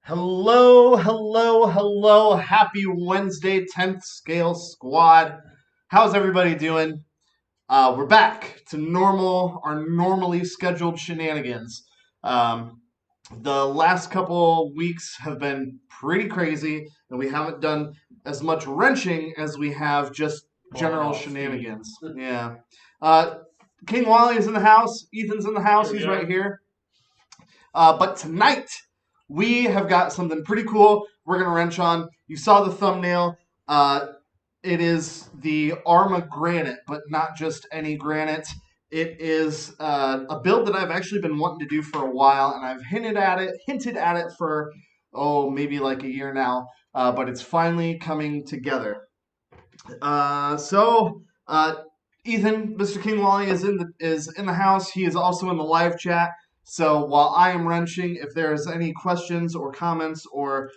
Hello, hello, hello. Happy Wednesday, 10th Scale Squad. How's everybody doing? We're back to our normally scheduled shenanigans. Um, the last couple weeks have been pretty crazy, and we haven't done as much wrenching as we have just general shenanigans. Yeah. Uh, King Wally is in the house. Ethan's in the house. He's right here. But tonight, we have got something pretty cool we're going to wrench on. You saw the thumbnail. It is the Arma Granite, but not just any granite. It is a build that I've actually been wanting to do for a while, and I've hinted at it for, maybe like a year now, but it's finally coming together. So, Ethan, Mr. King Wally is in the house. He is also in the live chat. So while I am wrenching, if there's any questions or comments or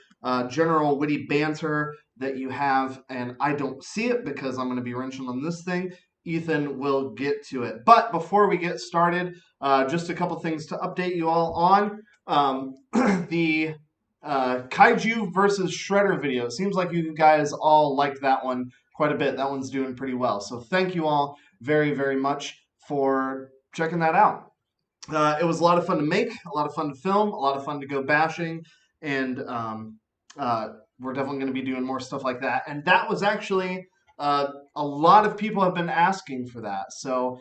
general witty banter that you have, and I don't see it because I'm going to be wrenching on this thing, Ethan will get to it. But before we get started, just a couple things to update you all on. The Kaiju versus Shredder video. It seems like you guys all liked that one quite a bit. That one's doing pretty well. So thank you all very, very much for checking that out. It was a lot of fun to make, a lot of fun to film, a lot of fun to go bashing, and we're definitely going to be doing more stuff like that. And that was actually a lot of people have been asking for that. So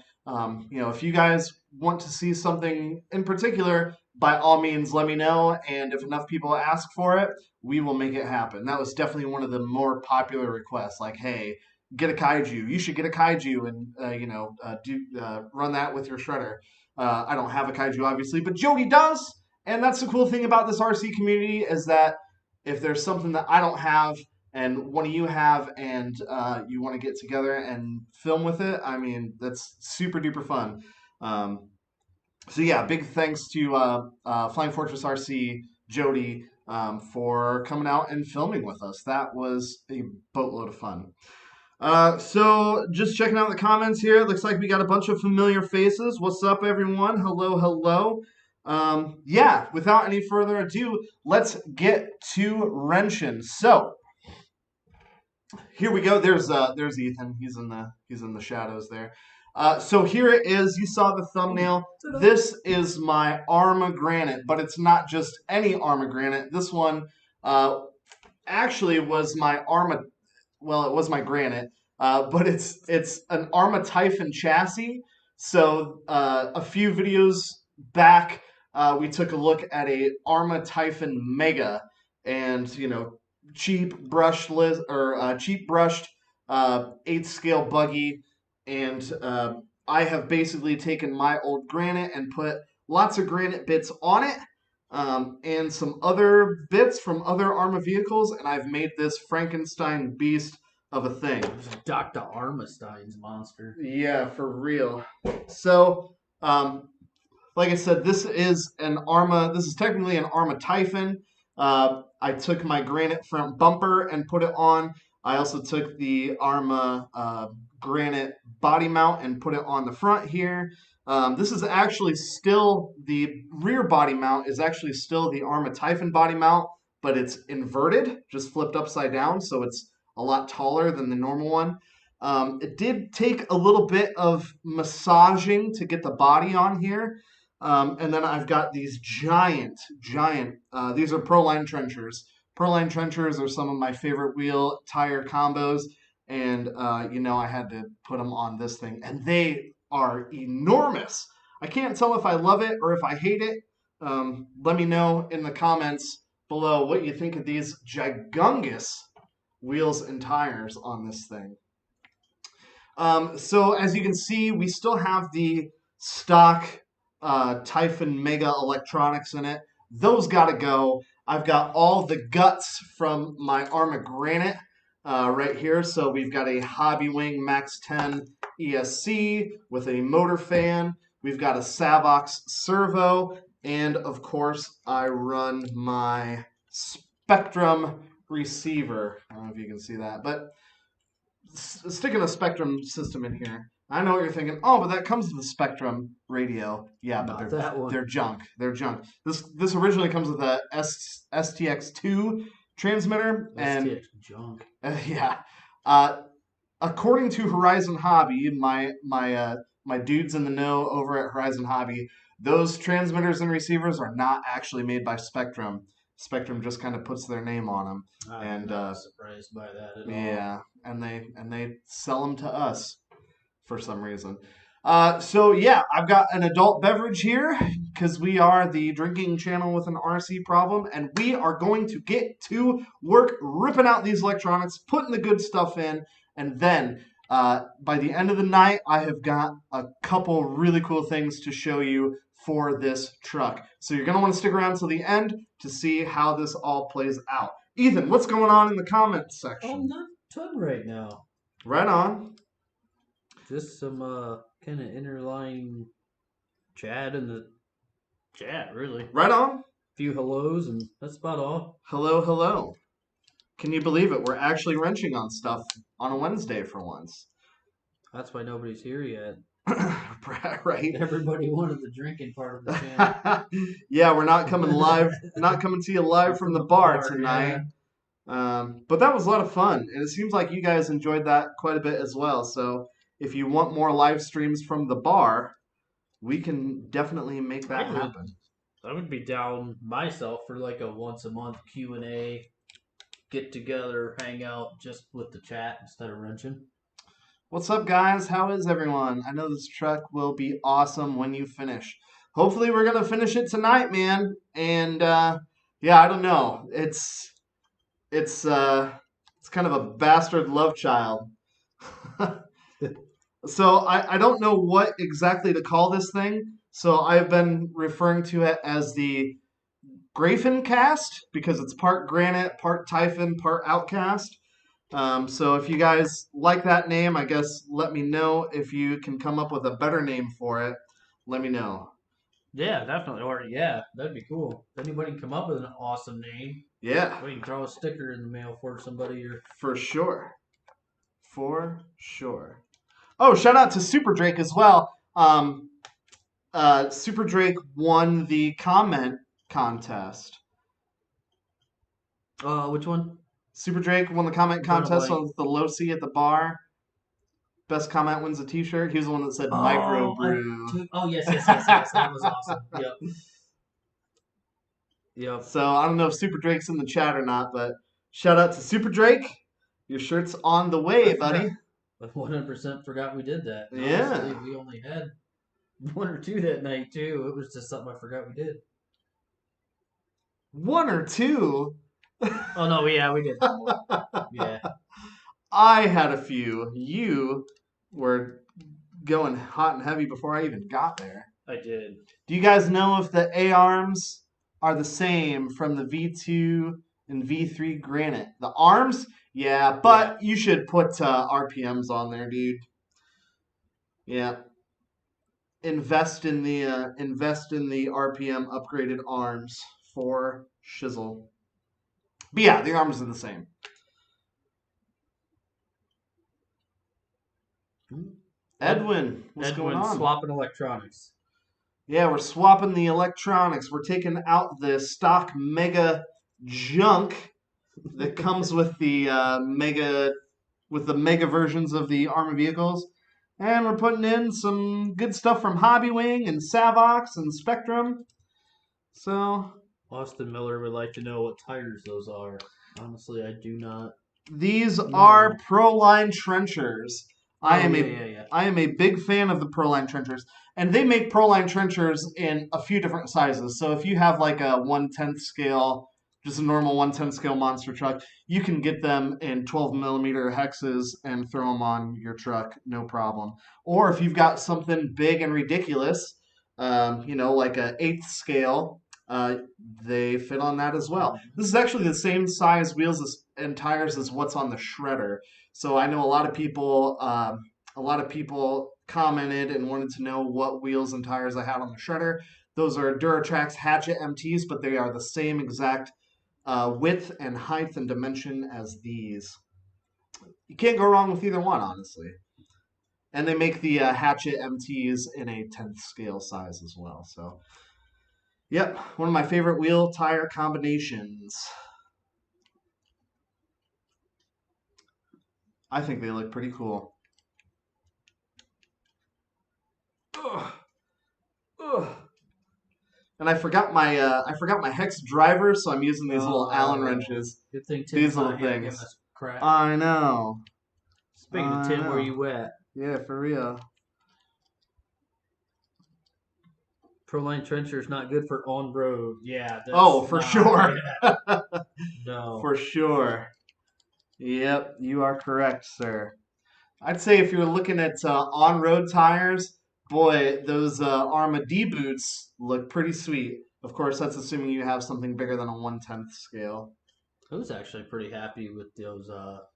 if you guys want to see something in particular, by all means, let me know. And if enough people ask for it, we will make it happen. That was definitely one of the more popular requests. Like, hey, get a kaiju. You should get a kaiju and run that with your shredder. I don't have a kaiju, obviously, but Jody does. And that's the cool thing about this RC community is that if there's something that I don't have and one of you have and you want to get together and film with it, I mean, that's super duper fun. So yeah, big thanks to Flying Fortress RC, Jody, for coming out and filming with us. That was a boatload of fun. So just checking out the comments here. It looks like we got a bunch of familiar faces. What's up, everyone? Hello, hello. Yeah, without any further ado, let's get to wrenching. So here we go. There's Ethan. He's in the shadows there. So here it is. You saw the thumbnail. This is my Arma Granite, but it's not just any Arma Granite. This one actually was my Arma. Well, it was my Granite, but it's an Arma Typhon chassis. So a few videos back, we took a look at a Arma Typhon Mega, and cheap brushed 8th scale buggy, and I have basically taken my old Granite and put lots of Granite bits on it. And some other bits from other Arma vehicles, and I've made this Frankenstein beast of a thing. Dr. Armastein's monster. Yeah, for real. So, like I said, this is technically an Arma Typhon. I took my Granite front bumper and put it on. I also took the Arma Granite body mount and put it on the front here. This is actually still the rear body mount is actually still the Arma Typhon body mount, but it's inverted, just flipped upside down, so it's a lot taller than the normal one. It did take a little bit of massaging to get the body on here. And then I've got these giant, these are Proline trenchers. Proline trenchers are some of my favorite wheel tire combos. And, I had to put them on this thing. And they are enormous. I can't tell if I love it or if I hate it. Let me know in the comments below what you think of these gigungous wheels and tires on this thing. So as you can see, we still have the stock Typhon Mega electronics in it. Those gotta go. I've got all the guts from my Arma Granite right here. So we've got a Hobby Wing Max 10 ESC with a motor fan. We've got a Savox servo. And of course, I run my Spectrum receiver. I don't know if you can see that, but sticking a Spectrum system in here. I know what you're thinking. Oh, but that comes with a Spectrum radio. Yeah, but Not that one. they're junk. They're junk. This originally comes with a STX2 transmitter, and STX junk. yeah. Uh, According to Horizon Hobby, my dudes in the know over at Horizon Hobby, those transmitters and receivers are not actually made by Spectrum. Spectrum just kind of puts their name on them, I'm and not surprised by that at all. yeah, and they sell them to us for some reason. So yeah, I've got an adult beverage here because we are the drinking channel with an RC problem, and we are going to get to work ripping out these electronics, putting the good stuff in, and then by the end of the night, I have got a couple really cool things to show you for this truck. So you're gonna want to stick around till the end to see how this all plays out. Ethan, what's going on in the comments section? Not a ton right now. Right on. Just some kind of interline chat in the chat, really. Right on. Few hellos, and that's about all. Hello, hello. Can you believe it? We're actually wrenching on stuff on a Wednesday for once. That's why nobody's here yet. Right? Everybody wanted the drinking part of the channel. Yeah, we're not coming live, not coming to you live from the bar tonight. Yeah. But that was a lot of fun, and it seems like you guys enjoyed that quite a bit as well. So if you want more live streams from the bar, we can definitely make that happen. I would be down myself for like a once a month Q&A, get together, hang out just with the chat instead of wrenching. What's up, guys? How is everyone? I know this truck will be awesome when you finish. Hopefully, we're gonna finish it tonight, man. And yeah, I don't know. It's kind of a bastard love child. So I don't know what exactly to call this thing. So I've been referring to it as the Grafen cast because it's part Granite, part Typhon, part Outcast. So if you guys like that name, I guess let me know. If you can come up with a better name for it, let me know. Yeah, definitely. Or yeah, that'd be cool. If anybody can come up with an awesome name, Yeah, we can throw a sticker in the mail for somebody or for sure. For sure. Oh, shout out to Super Drake as well. Super Drake won the comment contest. which one? Super Drake won the comment Drawing a contest blank. on the low C at the bar. Best comment wins a T-shirt. He was the one that said microbrew. Yes. That was awesome. Yep. Yep. So I don't know if Super Drake's in the chat or not, but shout out to Super Drake. Your shirt's on the way, buddy. I 100% forgot we did that. Yeah. Honestly, we only had one or two that night too. It was just something I forgot we did. One or two? Oh no, yeah, we did. Yeah. I had a few. You were going hot and heavy before I even got there. I did. Do you guys know if the A-arms are the same from the V2 and V3 Granite? The arms? Yeah, but you should put RPMs on there, dude. Yeah. Invest in the RPM upgraded arms for shizzle. But yeah, the arms are the same. Edwin, what's going on? Swapping electronics. Yeah, we're swapping the electronics. We're taking out the stock mega junk that comes with the mega versions of the armored vehicles, and we're putting in some good stuff from Hobbywing and Savox and Spectrum. So Austin Miller would like to know what tires those are. Honestly, I do not. These are Proline trenchers. I am a big fan of the Proline trenchers, and they make Proline trenchers in a few different sizes. So if you have like a 1/10 scale, just a normal 1/10 scale monster truck, you can get them in 12 millimeter hexes and throw them on your truck, no problem. Or if you've got something big and ridiculous, like a 1/8 scale, they fit on that as well. This is actually the same size wheels and tires as what's on the shredder. So I know a lot of people commented and wanted to know what wheels and tires I had on the shredder. Those are Duratrax Hatchet MTs, but they are the same exact width and height and dimension as these. You can't go wrong with either one, honestly. And they make the Hatchet MTs in a 10th scale size as well. So, yep, one of my favorite wheel tire combinations. I think they look pretty cool. Ugh. Ugh. And I forgot my hex driver, so I'm using these little Allen wrenches. Good thing Tim's These little not here giving things. us crap. I know. Speaking of I Tim, where know. you at? Yeah, for real. Proline trencher is not good for on road. Yeah, Oh, that's for not. sure. Yeah, no. For sure. Yep, you are correct, sir. I'd say if you're looking at on-road tires, boy, those Arma D boots look pretty sweet. Of course, that's assuming you have something bigger than a 1/10 scale. I was actually pretty happy with those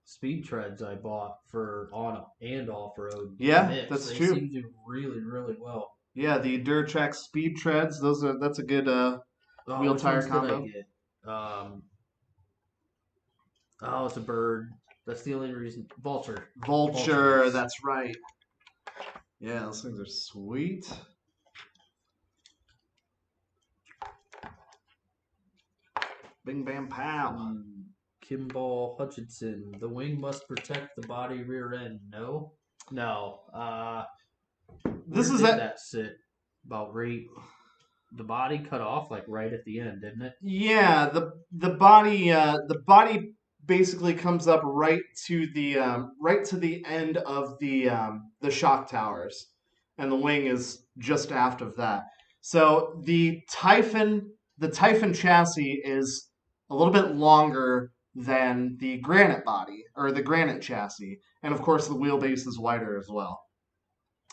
speed treads I bought for on and off road Yeah, mix. that's They true. seem to do really, really well. Yeah, the Durtrax Speed Treads. That's a good Oh, wheel which tire ones did I combo. get? Oh, it's a bird. That's the only reason. Vulture. Vulture, Vultures. that's right. Yeah, those things are sweet. Bing bam pow. Kimball Hutchinson. The wing must protect the body rear end. No? No. This Where is did at that sit? About right. The body cut off like right at the end, didn't it? Yeah, the body basically comes up right to the end of the shock towers, and the wing is just aft of that. So the Typhon chassis is a little bit longer than the Granite body or the Granite chassis, and of course the wheelbase is wider as well.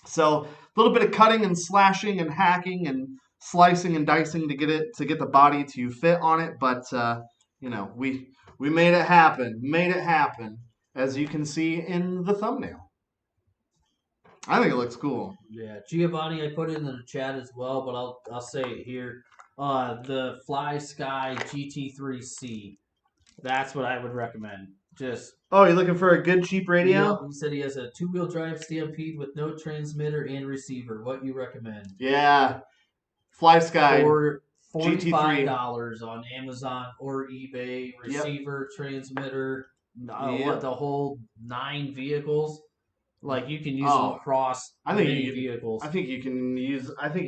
So a little bit of cutting and slashing and hacking and slicing and dicing to get the body to fit on it, but we made it happen. Made it happen, as you can see in the thumbnail. I think it looks cool. Yeah, Giovanni, I put it in the chat as well, but I'll say it here. The Fly Sky GT3C. That's what I would recommend. Just Oh, you're looking for a good cheap yep. radio? He said he has a two-wheel drive Stampede with no transmitter and receiver. What you recommend? Yeah, Fly Sky For $45 GT3. on Amazon or eBay. Yep, Receiver, transmitter, what yep. the whole 9 vehicles. Like you can use them Oh, across I think many you can. vehicles. I think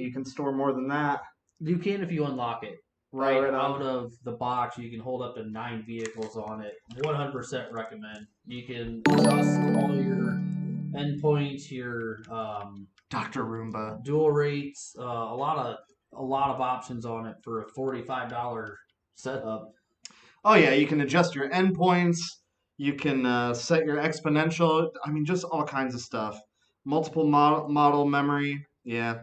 you can store more than that. You can if you unlock it. Oh, Right right out on. of the box, you can hold up to 9 vehicles on it. 100% recommend. You can adjust all your endpoints, your Dr. Roomba. dual rates, a lot of options on it for a $45 setup. Oh yeah, you can adjust your endpoints. You can set your exponential. I mean, just all kinds of stuff. Multiple model memory. Yeah.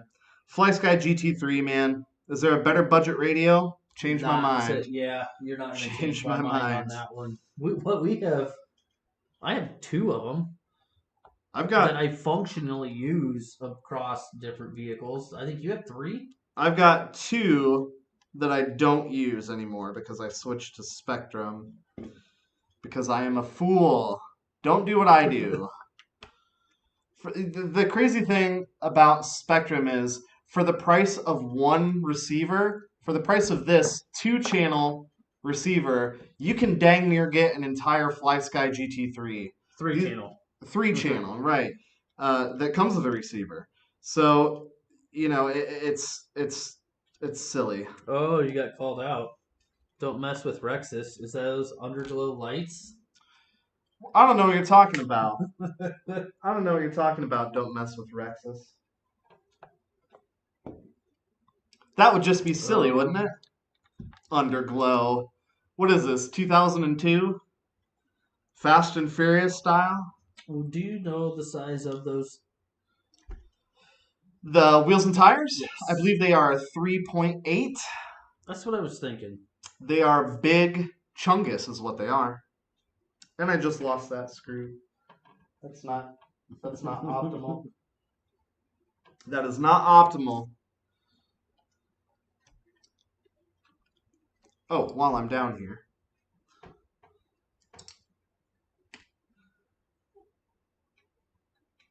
FlySky GT3, man. Is there a better budget radio? Change my Nah, mind. yeah, you're not gonna change Change my my mind on mind. that one. What we have, I have 2 of them I've that got I functionally use across different vehicles. I think you have 3. I've got two that I don't use anymore because I switched to Spectrum because I am a fool. Don't do what I do. The crazy thing about Spectrum is for the price of one receiver, for the price of this two-channel receiver, you can dang near get an entire FlySky GT3. 3 These, channel. three-channel, right? That comes with a receiver. So, it's silly. Oh, you got called out. Don't mess with Rexus. Is that those underglow lights? I don't know what you're talking about. I don't know what you're talking about. Don't mess with Rexus. That would just be silly, wouldn't it? Underglow. What is this? 2002? Fast and Furious style? Do you know the size of those? The wheels and tires? I Yes. believe they are 3.8. That's what I was thinking. They are big chungus, is what they are. And I just lost that screw. That's not optimal. That is not optimal. Oh, while I'm down here.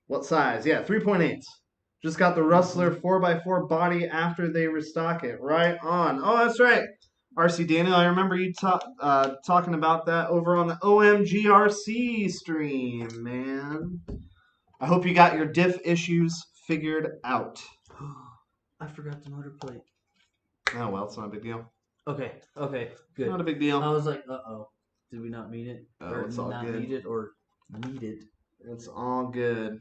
What size? Yeah, 3.8. Just got the Rustler 4x4 body after they restock it. Right on. Oh, that's right. RC Daniel, I remember you talking about that over on the OMGRC stream, man. I hope you got your diff issues figured out. I forgot the motor plate. Oh, well, it's not a big deal. Okay, good. Not a big deal. I was like, did we not mean it? Oh, Or it's all not good. need it, or need it? It's all good.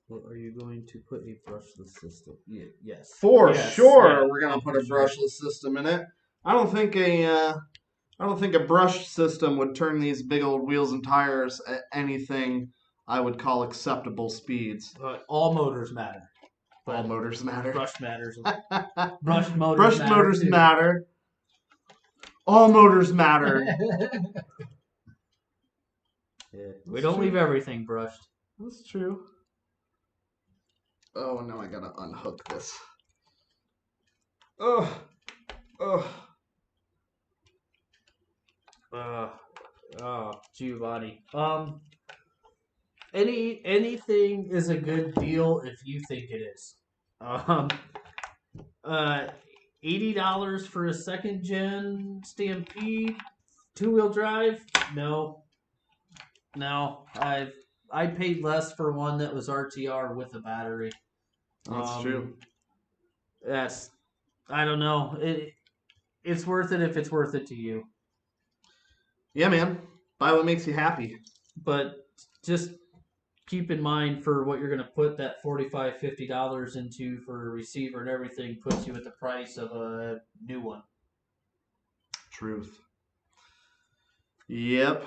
Well, are you going to put a brushless system? Yeah, yes. For Yes, sure, yeah. we're gonna put a For sure. brushless system in it. I don't think a brush system would turn these big old wheels and tires at anything I would call acceptable speeds. All motors matter. All motors matter. Brush matters. Brush motors Brushed matter. motors matter. All motors matter. Yeah, we don't leave everything brushed. That's true. Oh, now I gotta unhook this. Oh, Giovanni. Anything is a good deal if you think it is. Uh, $80 for a second gen Stampede 2-wheel drive? No. I paid less for one that was RTR with a battery. that's true. I don't know. It's worth it if it's worth it to you. Yeah, man. Buy what makes you happy. But just keep in mind for what you're going to put that $45, $50 into for a receiver and everything puts you at the price of a new one. Truth. Yep.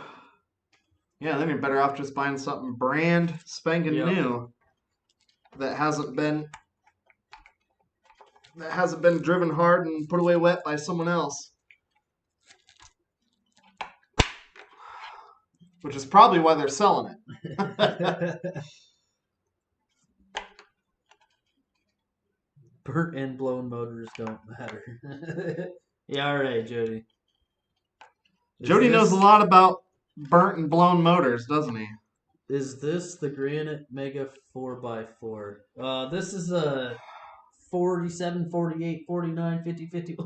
Yeah, then you're better off just buying something brand spanking new that hasn't been driven hard and put away wet by someone else. Which is probably why they're selling it. Burnt and blown motors don't matter. Yeah, all right, Jody. Jody knows a lot about burnt and blown motors, doesn't he? Is this the Granite Mega 4x4? This is a 47, 48, 49, 50, 50.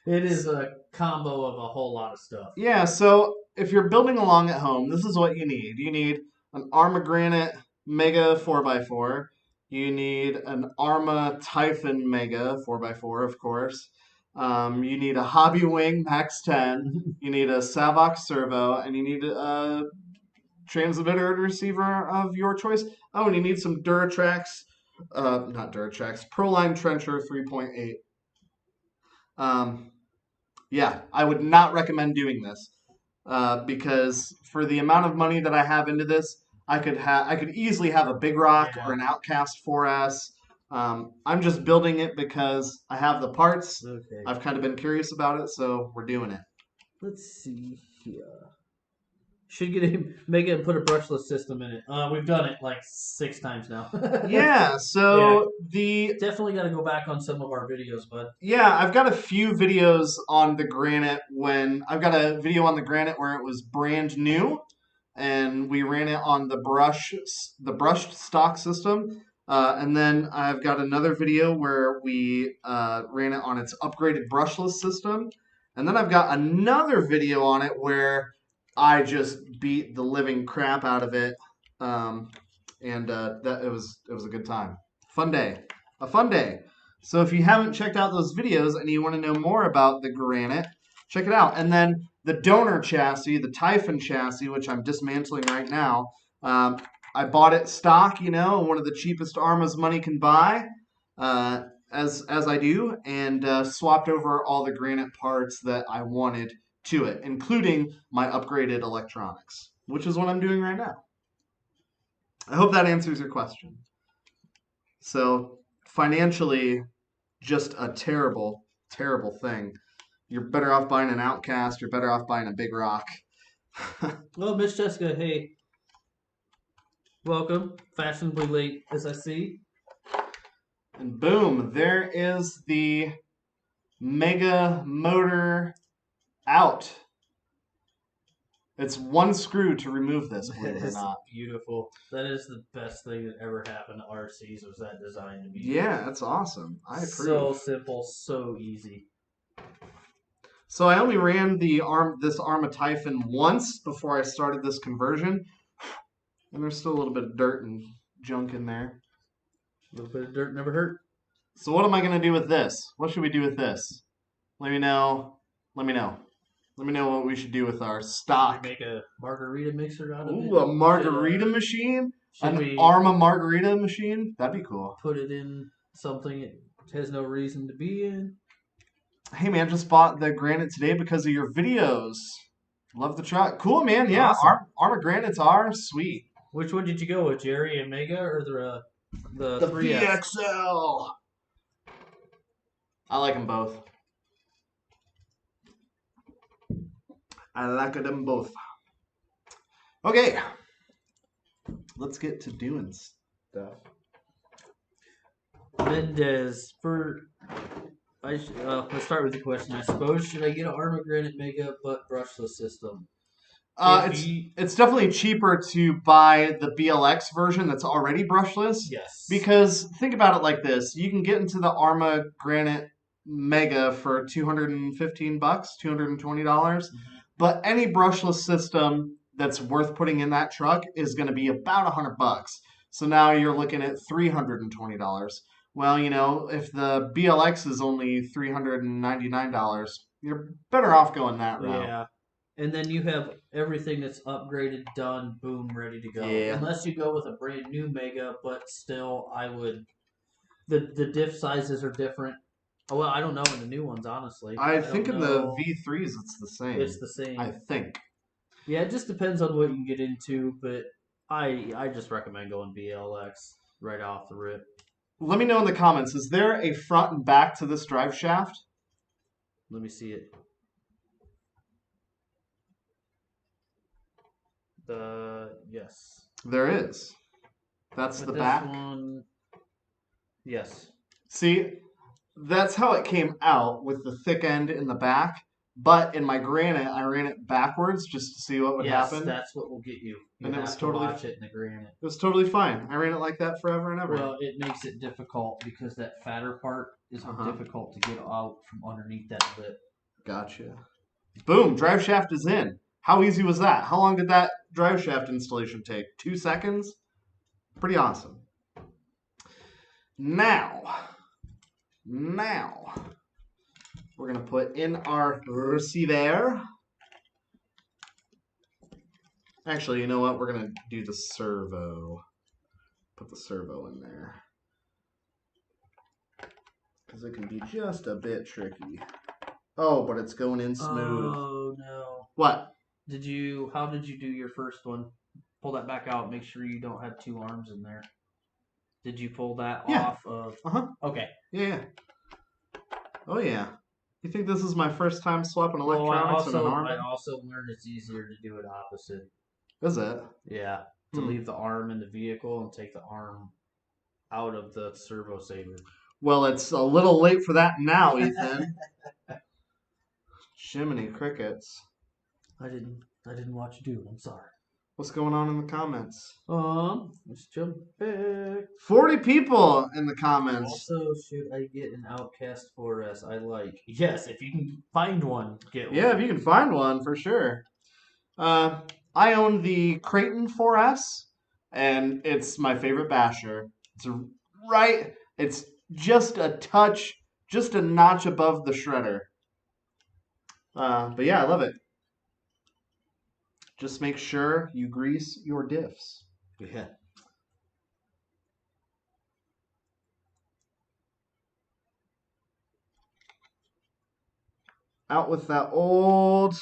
It is a combo of a whole lot of stuff. Yeah, so if you're building along at home, this is what you need. You need an Arma Granite Mega 4x4. You need an Arma Typhon Mega 4x4, of course. You need a Hobby Wing Max 10. You need a Savox servo, and you need a transmitter and receiver of your choice. Oh, and you need some Duratrax, not Duratrax, Proline Trencher 3.8. Yeah, I would not recommend doing this because for the amount of money that I have into this, I could easily have a Big Rock or an Outcast 4S. I'm just building it because I have the parts. Okay. I've kind of been curious about it, so we're doing it. Let's see here. Should make it and put a brushless system in it. We've done it like 6 times now. Yeah, so definitely got to go back on some of our videos, bud. Yeah, I've got a few videos on the Granite I've got a video on the Granite where it was brand new, and we ran it on the brushed stock system. And then I've got another video where we ran it on its upgraded brushless system. And then I've got another video on it where I just beat the living crap out of it. And that it was a good time. A fun day. So if you haven't checked out those videos and you want to know more about the Granite, check it out. And then the donor chassis, the Typhon chassis, which I'm dismantling right now, I bought it stock, one of the cheapest Armas money can buy, as I do, and swapped over all the Granite parts that I wanted to it, including my upgraded electronics, which is what I'm doing right now. I hope that answers your question. So financially, just a terrible, terrible thing. You're better off buying an Outcast. You're better off buying a Big Rock. Well, Miss Jessica, hey. Welcome. Fashionably late, as I see. And boom, there is the Mega Motor out. It's one screw to remove this, believe That it or is not. beautiful. That is the best thing that ever happened to RCs was that design to me. Yeah, that's awesome. I So approve. simple, so easy. So I only ran this Arma Typhon once before I started this conversion, and there's still a little bit of dirt and junk in there. A little bit of dirt never hurt. So what am I gonna do with this? What should we do with this? Let me know. Let me know. Let me know what we should do with our Should we stock. make a margarita mixer out of it? Ooh, a Should margarita machine? should An we Arma margarita machine? That'd be cool. put it in something it has no reason to be in? Hey man, just bought the Granite today because of your videos. Love the truck. Cool man, yeah. Awesome. Arma Granites are sweet. Which one did you go with, Jerry and Mega or the The 3S? VXL. I like them both. I like them both. Okay, let's get to doing stuff. Mendez let's start with the question. I suppose should I get an Arma Granite Mega but brushless system? It's definitely cheaper to buy the BLX version that's already brushless. Yes. Because think about it like this: you can get into the Arma Granite Mega for $215, $220, but any brushless system that's worth putting in that truck is going to be about $100. So now you're looking at $320. Well, if the BLX is only $399, you're better off going that route. Yeah. And then you have everything that's upgraded, done, boom, ready to go. Yeah. Unless you go with a brand new Mega, but still, I would. The diff sizes are different. Oh, well, I don't know in the new ones, honestly. I think don't in the know. V3s it's the same. It's the same. I think. Yeah, it just depends on what you can get into, but I just recommend going BLX right off the rip. Let me know in the comments, is there a front and back to this drive shaft? Let me see it. Yes. There is. That's But the this back. one, yes. See, that's how it came out with the thick end in the back. But in my Granite, I ran it backwards just to see what would Yes, happen. that's what will get you. You And it have was to totally watch it in the Granite. It was totally fine. I ran it like that forever and ever. Well, it makes it difficult because that fatter part is difficult to get out from underneath that lip. Gotcha. Boom, drive shaft is in. How easy was that? How long did that drive shaft installation take? 2 seconds? Pretty awesome. Now, we're going to put in our receiver. Actually, you know what? We're going to do the servo. Put the servo in there. Because it can be just a bit tricky. Oh, but it's going in smooth. Oh, no. What? How did you do your first one? Pull that back out. Make sure you don't have two arms in there. Did you pull that off of? Okay. Yeah. Oh, yeah. You think this is my first time swapping electronics in an arm? I also learned it's easier to do it opposite. Is it? Yeah. To leave the arm in the vehicle and take the arm out of the servo saver. Well, it's a little late for that now, Ethan. Jiminy crickets. I didn't watch you do it. I'm sorry. What's going on in the comments? Let's jump back. 40 people in the comments. Also, should I get an Outcast 4S I like? Yes, if you can find one, get one. Yeah, if you can find one, for sure. I own the Creighton 4S, and it's my favorite basher. It's just a touch, just a notch above the shredder. But yeah, I love it. Just make sure you grease your diffs. Yeah. Out with the old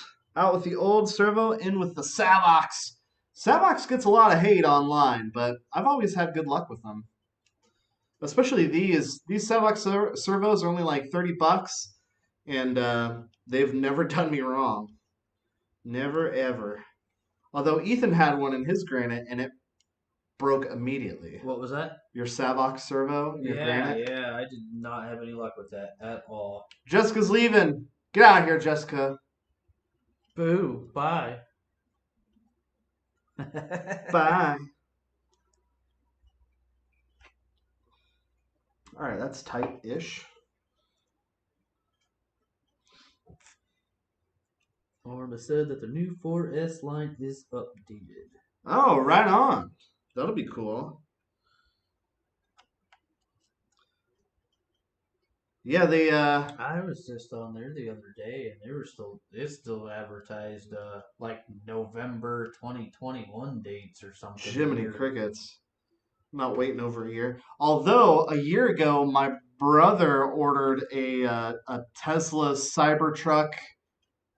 servo, in with the Savox. Savox gets a lot of hate online, but I've always had good luck with them. Especially these Savox servos are only like $30, and they've never done me wrong. Never ever. Although Ethan had one in his Granite, and it broke immediately. What was that? Your Savox servo in your Granite? Yeah, I did not have any luck with that at all. Jessica's leaving. Get out of here, Jessica. Boo. Bye. Bye. All right, that's tight-ish. Arma said that the new 4S line is updated. Oh, right on. That'll be cool. Yeah, they I was just on there the other day, and it's still advertised like November 2021 dates or something Jiminy weird. Crickets. I'm not waiting over a year. Although a year ago, my brother ordered a Tesla Cybertruck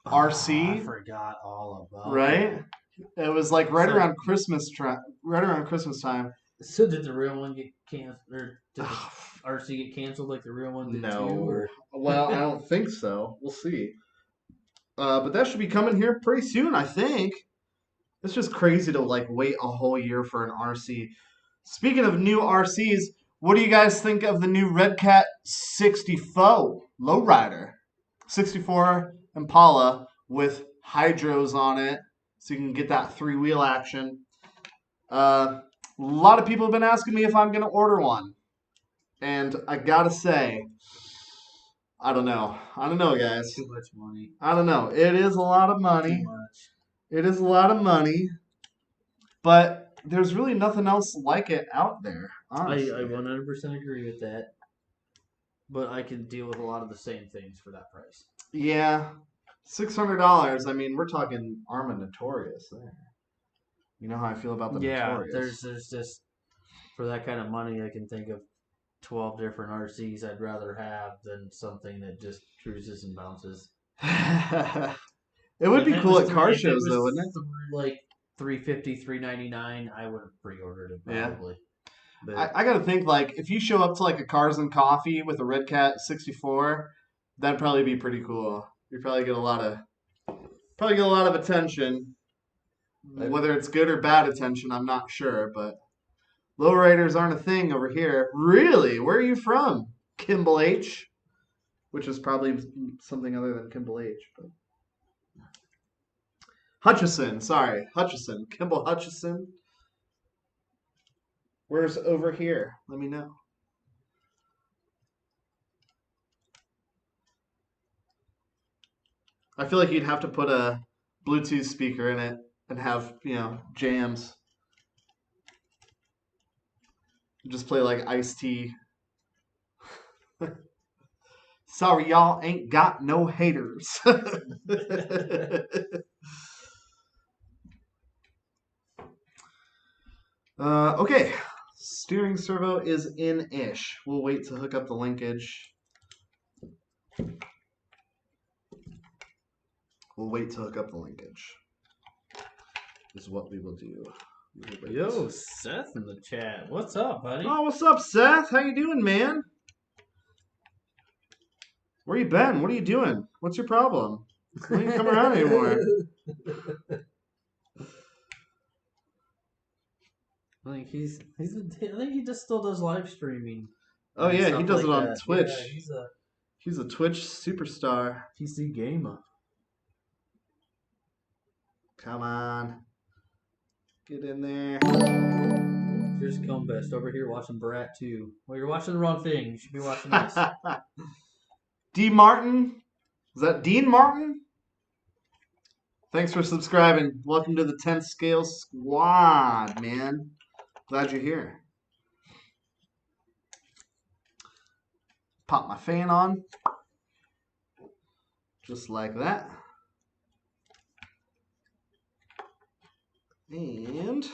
I RC, forgot all about right? that. It was like So, right around Christmas time. so did the real one get canceled, or did the RC get canceled like the real one did too, No. or? Well, I don't think so. We'll see. But that should be coming here pretty soon, I think. It's just crazy to like wait a whole year for an RC. Speaking of new RCs, what do you guys think of the new Red Cat 64 lowrider? 64 Impala with hydros on it, so you can get that three-wheel action. A lot of people have been asking me if I'm gonna order one, and I gotta say, I don't know. I don't know, guys. Too much money. I don't know. It is a lot of Too money. much. It is a lot of money, but there's really nothing else like it out there, I honestly. 100% agree with that, but I can deal with a lot of the same things for that price. Yeah, $600. I mean, we're talking Arma Notorious there. You know how I feel about the Yeah, Notorious. there's just for that kind of money, I can think of 12 different RCs I'd rather have than something that just cruises and bounces. It would And be that cool was at three. car If it shows, was though, wouldn't like 350, 399, I would have pre-ordered it it? Yeah. probably. I, But I gotta think like if you show up to like a Cars and Coffee with a Red Cat 64, that'd probably be pretty cool. You'd probably get a lot of attention. Whether it's good or bad attention, I'm not sure, but lowriders aren't a thing over here. Really? Where are you from? Kimball H? Which is probably something other than Kimball H. But Hutchison, sorry. Hutchison. Kimball Hutchison. Where's over here? Let me know. I feel like you'd have to put a Bluetooth speaker in it and have, jams. Just play like Ice-T. Sorry, y'all ain't got no haters. Okay. Steering servo is in-ish. We'll wait to hook up the linkage. We'll wait to hook up the linkage. Is what we will do. yo, Seth in the chat. What's up, buddy? Oh, what's up, Seth? How you doing, man? Where you been? What are you doing? What's your problem? Why don't you come around anymore? I think I think he just still does live streaming. Oh And yeah, he stuff does like it on that. Twitch. Yeah, He's a Twitch superstar. PC gamer. Come on. Get in there. Here's Combest over here watching Brat 2. Well, you're watching the wrong thing. You should be watching this. D. Martin? Is that Dean Martin? Thanks for subscribing. Welcome to the 10th Scale Squad, man. Glad you're here. Pop my fan on. Just like that. And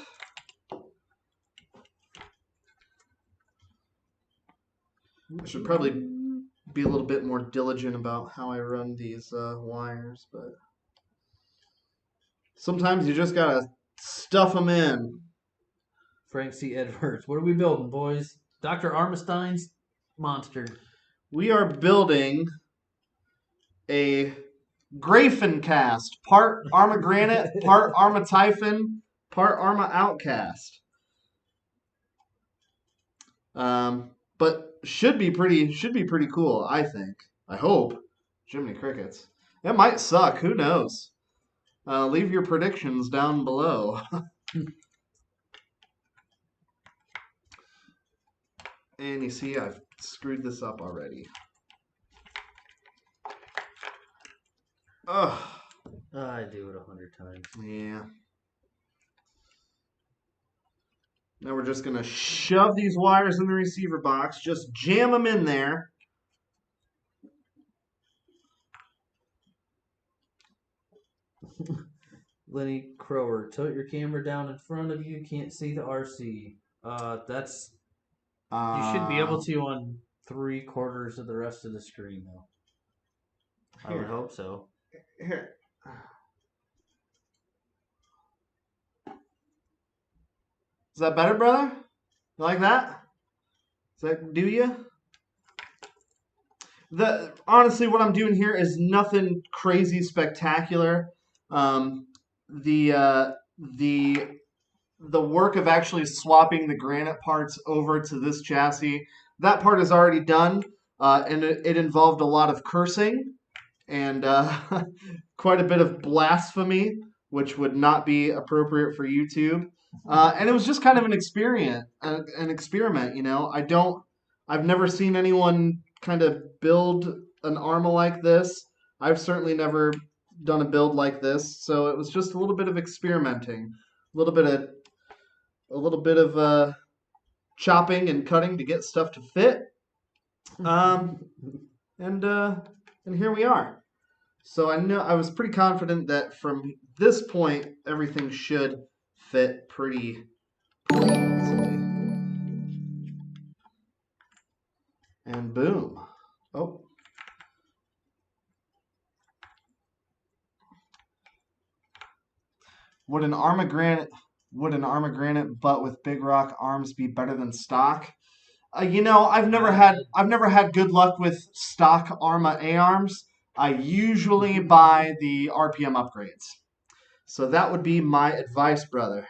I should probably be a little bit more diligent about how I run these wires, but sometimes you just gotta stuff them in. Frank C. Edwards. What are we building, boys? Dr. Armstein's monster. We are building a Grafencast, part Arma Granite, part Arma Typhon, part Arma Outcast. But should be pretty cool, I think. I hope. Jiminy Crickets. It might suck. Who knows? Leave your predictions down below. And you see, I've screwed this up already. Ugh. I do it 100 times. Yeah. Now we're just going to shove these wires in the receiver box. Just jam them in there. Lenny Crower, tilt your camera down in front of you. Can't see the RC. That's you should be able to on 3/4 of the rest of the screen, though. I would hope so. Here. Is that better, brother? You like that? Does that do you? Honestly, what I'm doing here is nothing crazy spectacular. Um, the uh, the the work of actually swapping the Granite parts over to this chassis, that part is already done, and it involved a lot of cursing and quite a bit of blasphemy, which would not be appropriate for YouTube. And it was just kind of an experiment. I've never seen anyone kind of build an Arma like this. I've certainly never done a build like this, so it was just a little bit of experimenting, a little bit of chopping and cutting to get stuff to fit. Um, and here we are. So I was pretty confident that from this point everything should fit pretty easily. And boom. Oh. Would an Arma Granite butt with big rock arms be better than stock? I've never had good luck with stock Arma A arms. I usually buy the RPM upgrades. So that would be my advice, brother.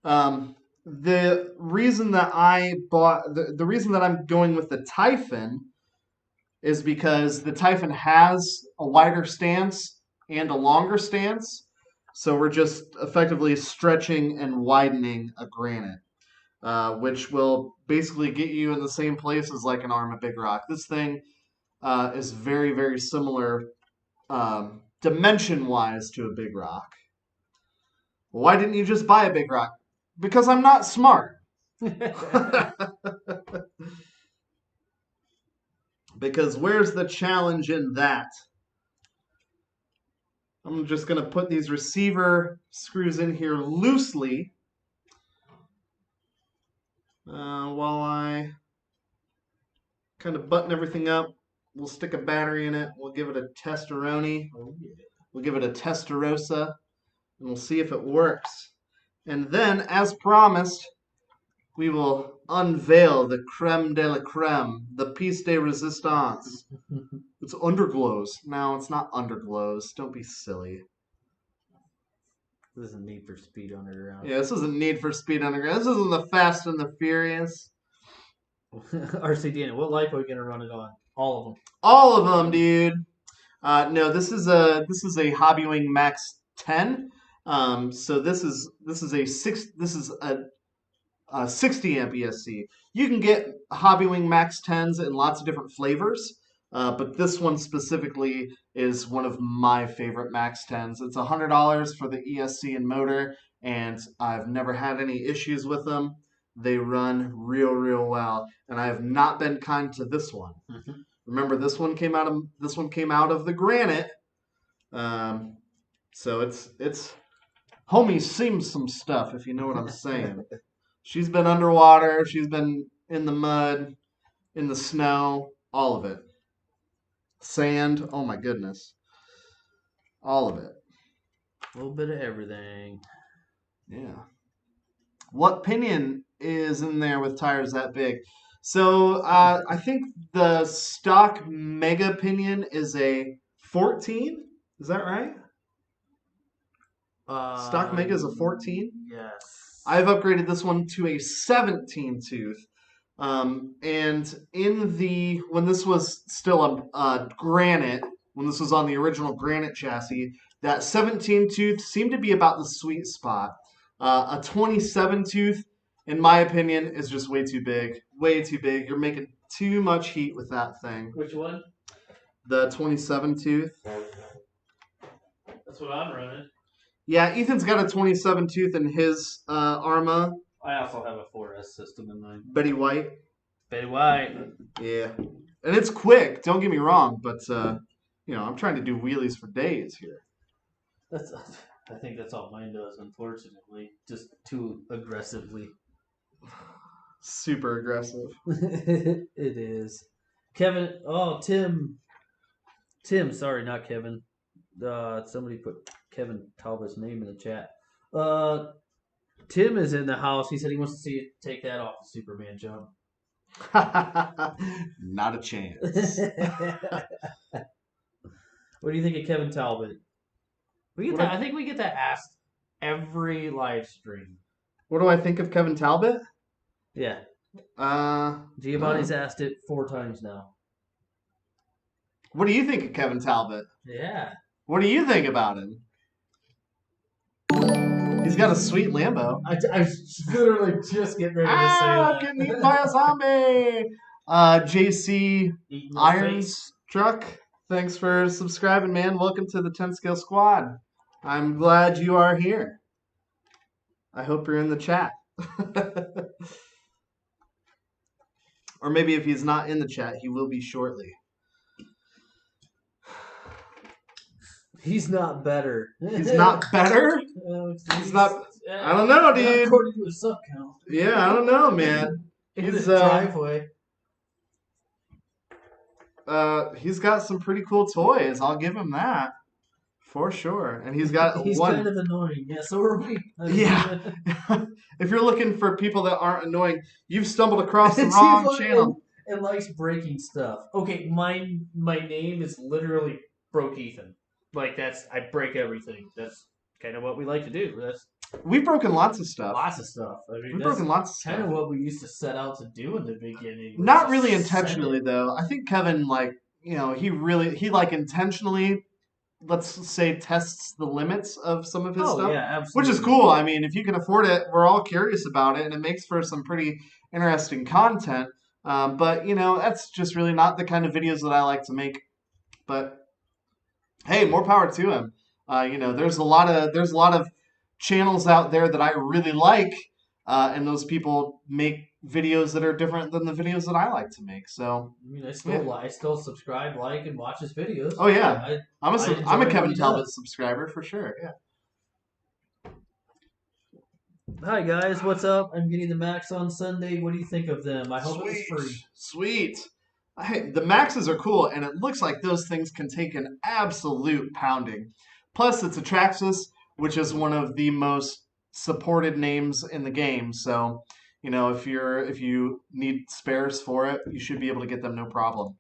The reason that I bought the reason that I'm going with the Typhon is because the Typhon has a wider stance and a longer stance. So we're just effectively stretching and widening a Granite, which will basically get you in the same place as like an Arma Big Rock. This thing is very, very similar dimension-wise to a Big Rock. Why didn't you just buy a Big Rock? Because I'm not smart. Because where's the challenge in that? I'm just going to put these receiver screws in here loosely while I kind of button everything up. We'll stick a battery in it. We'll give it a testeroni. Oh, yeah. We'll give it a testarossa, and we'll see if it works. And then, as promised, we will unveil the creme de la creme, the piece de resistance. It's underglows. No, it's not underglows. Don't be silly. This isn't Need for Speed Underground. Yeah, this isn't Need for Speed Underground. This isn't the Fast and the Furious. RC what life are we gonna run it on? All of them. All of them, dude. No, this is a Hobbywing Max 10. So this is a 60 amp ESC. You can get Hobbywing Max 10s in lots of different flavors, but this one specifically is one of my favorite Max 10s. It's $100 for the ESC and motor, and I've never had any issues with them. They run real, real well, and I have not been kind to this one. Mm-hmm. Remember, this one came out of the Granite, so it's homie's seen some stuff, if you know what I'm saying. She's been underwater. She's been in the mud, in the snow, all of it. Sand. Oh my goodness. All of it. A little bit of everything. Yeah. What pinion is in there with tires that big? So I think the stock Mega pinion is a 14. Is that right? Stock Mega is a 14? Yes. I've upgraded this one to a 17 tooth. And when this was still a Granite, when this was on the original Granite chassis, that 17 tooth seemed to be about the sweet spot. A 27 tooth, in my opinion, is just way too big. Way too big. You're making too much heat with that thing. Which one? The 27 tooth. That's what I'm running. Yeah, Ethan's got a 27 tooth in his Arma. I also have a 4S system in mine. Betty White. Betty White. Yeah. And it's quick, don't get me wrong, but I'm trying to do wheelies for days here. I think that's all mine does, unfortunately. Just too aggressively. Super aggressive. It is. Kevin, Tim, sorry, not Kevin. Somebody put Kevin Talbot's name in the chat. Tim is in the house. He said he wants to see you take that off the Superman jump. Not a chance. What do you think of Kevin Talbot? I think we get that asked every live stream. What do I think of Kevin Talbot? Yeah. Giovanni's asked it 4 times now. What do you think of Kevin Talbot? Yeah. What do you think about him? He's got a sweet Lambo. I was literally just getting ready to say that. Getting eaten by a zombie. JC Irons Truck, thanks for subscribing, man. Welcome to the 10 Scale Squad. I'm glad you are here. I hope you're in the chat. Or maybe if he's not in the chat, he will be shortly. He's not better. He's not better? He's not. I don't know, dude. According to his sub count. Yeah, I don't know, man. In his driveway. He's got some pretty cool toys. I'll give him that. For sure. And he's got He's kind of annoying. Yeah, so are we. Yeah. If you're looking for people that aren't annoying, you've stumbled across the wrong channel. And likes breaking stuff. Okay, my name is literally Broke Ethan. Like, I break everything. That's kind of what we like to do. We've broken lots of stuff. Lots of stuff. I mean, we've broken lots of stuff. Kind of what we used to set out to do in the beginning. Not really intentionally, though. I think Kevin, he intentionally, let's say, tests the limits of some of his stuff. Yeah, absolutely. Which is cool. I mean, if you can afford it, we're all curious about it, and it makes for some pretty interesting content. But, that's just really not the kind of videos that I like to make. But hey, more power to him. There's a lot of channels out there that I really like, and those people make videos that are different than the videos that I like to make. So I mean, I still subscribe, like, and watch his videos. Oh yeah, I'm a Kevin Talbot subscriber for sure. Yeah. Hi guys, what's up? I'm getting the Max on Sunday. What do you think of them? I hope it's free. Sweet. The Maxes are cool, and it looks like those things can take an absolute pounding. Plus, it's a Traxxas, which is one of the most supported names in the game. So, if you need spares for it, you should be able to get them no problem.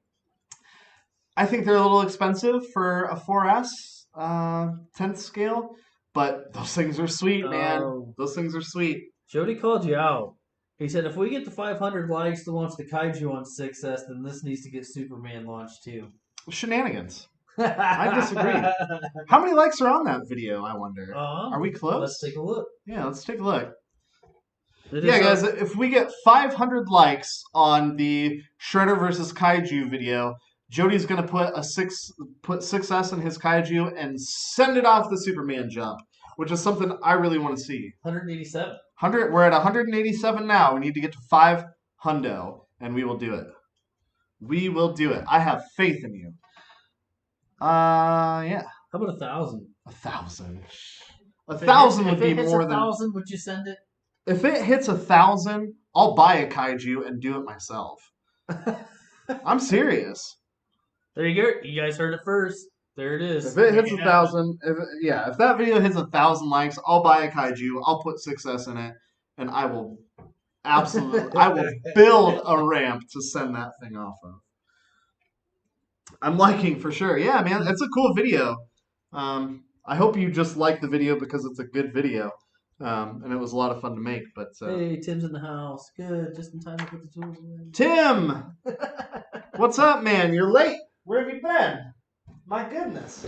I think they're a little expensive for a 4S 10th scale, but those things are sweet, man. Those things are sweet. Jody called you out. He said, if we get to 500 likes to launch the Kaiju on 6S, then this needs to get Superman launched too. Shenanigans. I disagree. How many likes are on that video, I wonder? Are we close? Let's take a look. Yeah, let's take a look. Guys, if we get 500 likes on the Shredder versus Kaiju video, Jody's going to put 6S in his Kaiju and send it off the Superman jump, which is something I really want to see. 187. We're at 187 now. We need to get to 500, and we will do it. We will do it. I have faith in you. Yeah. How about 1,000? 1,000. 1,000 would be more than. 1,000, would you send it? If it hits 1,000, I'll buy a Kaiju and do it myself. I'm serious. There you go. You guys heard it first. There it is. If it hits 1,000, if that video hits 1,000 likes, I'll buy a Kaiju. I'll put 6S in it, and I will build a ramp to send that thing off of. I'm liking for sure. Yeah, man, it's a cool video. I hope you just like the video because it's a good video, and it was a lot of fun to make. But hey, Tim's in the house. Good, just in time to put the tools in. Tim, what's up, man? You're late. Where have you been? My goodness.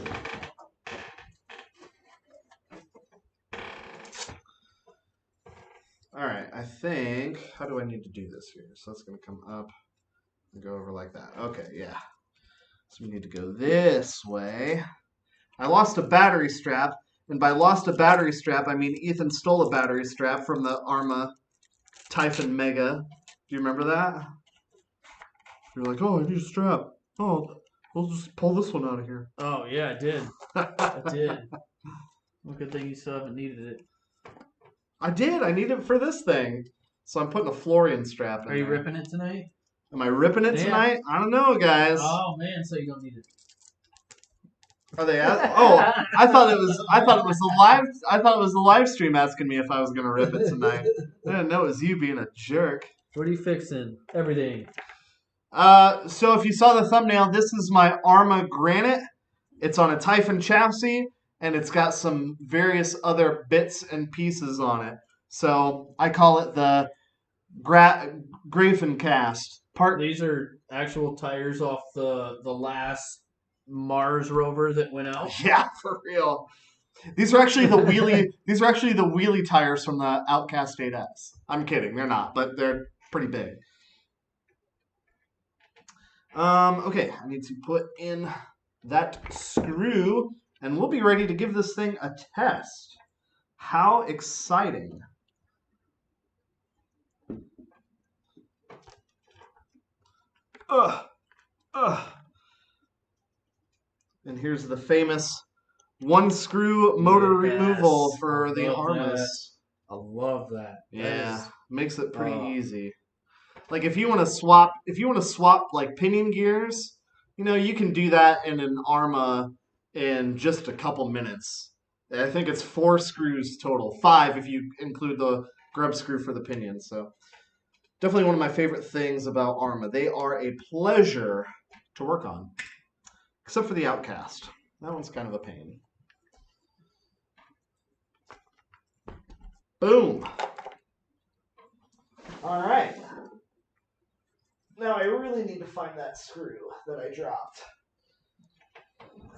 All right, I think, how do I need to do this here? So that's going to come up and go over like that. Okay, yeah. So we need to go this way. I lost a battery strap, and by lost a battery strap, I mean Ethan stole a battery strap from the Arma Typhon Mega. Do you remember that? You're like, oh, I need a strap. Oh, we'll just pull this one out of here. Oh yeah, I did. I did. Well, good thing you still haven't needed it. I did. I need it for this thing. So I'm putting a Florian strap in Are you there. ripping it tonight? Am I ripping it Yeah. tonight? I don't know, guys. Oh man, so you don't need it. Are they? Oh, I thought it was. I thought it was the live. I thought it was the live stream asking me if I was gonna rip it tonight. I didn't know it was you being a jerk. What are you fixing? Everything. So if you saw the thumbnail, this is my Arma Granite. It's on a Typhon chassis, and it's got some various other bits and pieces on it. So I call it the Grafencast. These are actual tires off the last Mars rover that went out. Yeah, for real. These are actually the wheelie. These are actually the wheelie tires from the Outcast 8S. I'm kidding, they're not, but they're pretty big. Okay, I need to put in that screw, and we'll be ready to give this thing a test. How exciting! Ugh, ugh. And here's the famous one screw motor removal for the Armas. I love that. Yeah, makes it pretty easy. Like if you want to swap like pinion gears, you can do that in an Arma in just a couple minutes. I think it's 4 screws total, 5 if you include the grub screw for the pinion. So definitely one of my favorite things about Arma. They are a pleasure to work on, except for the Outcast. That one's kind of a pain. Boom. All right. Now I really need to find that screw that I dropped.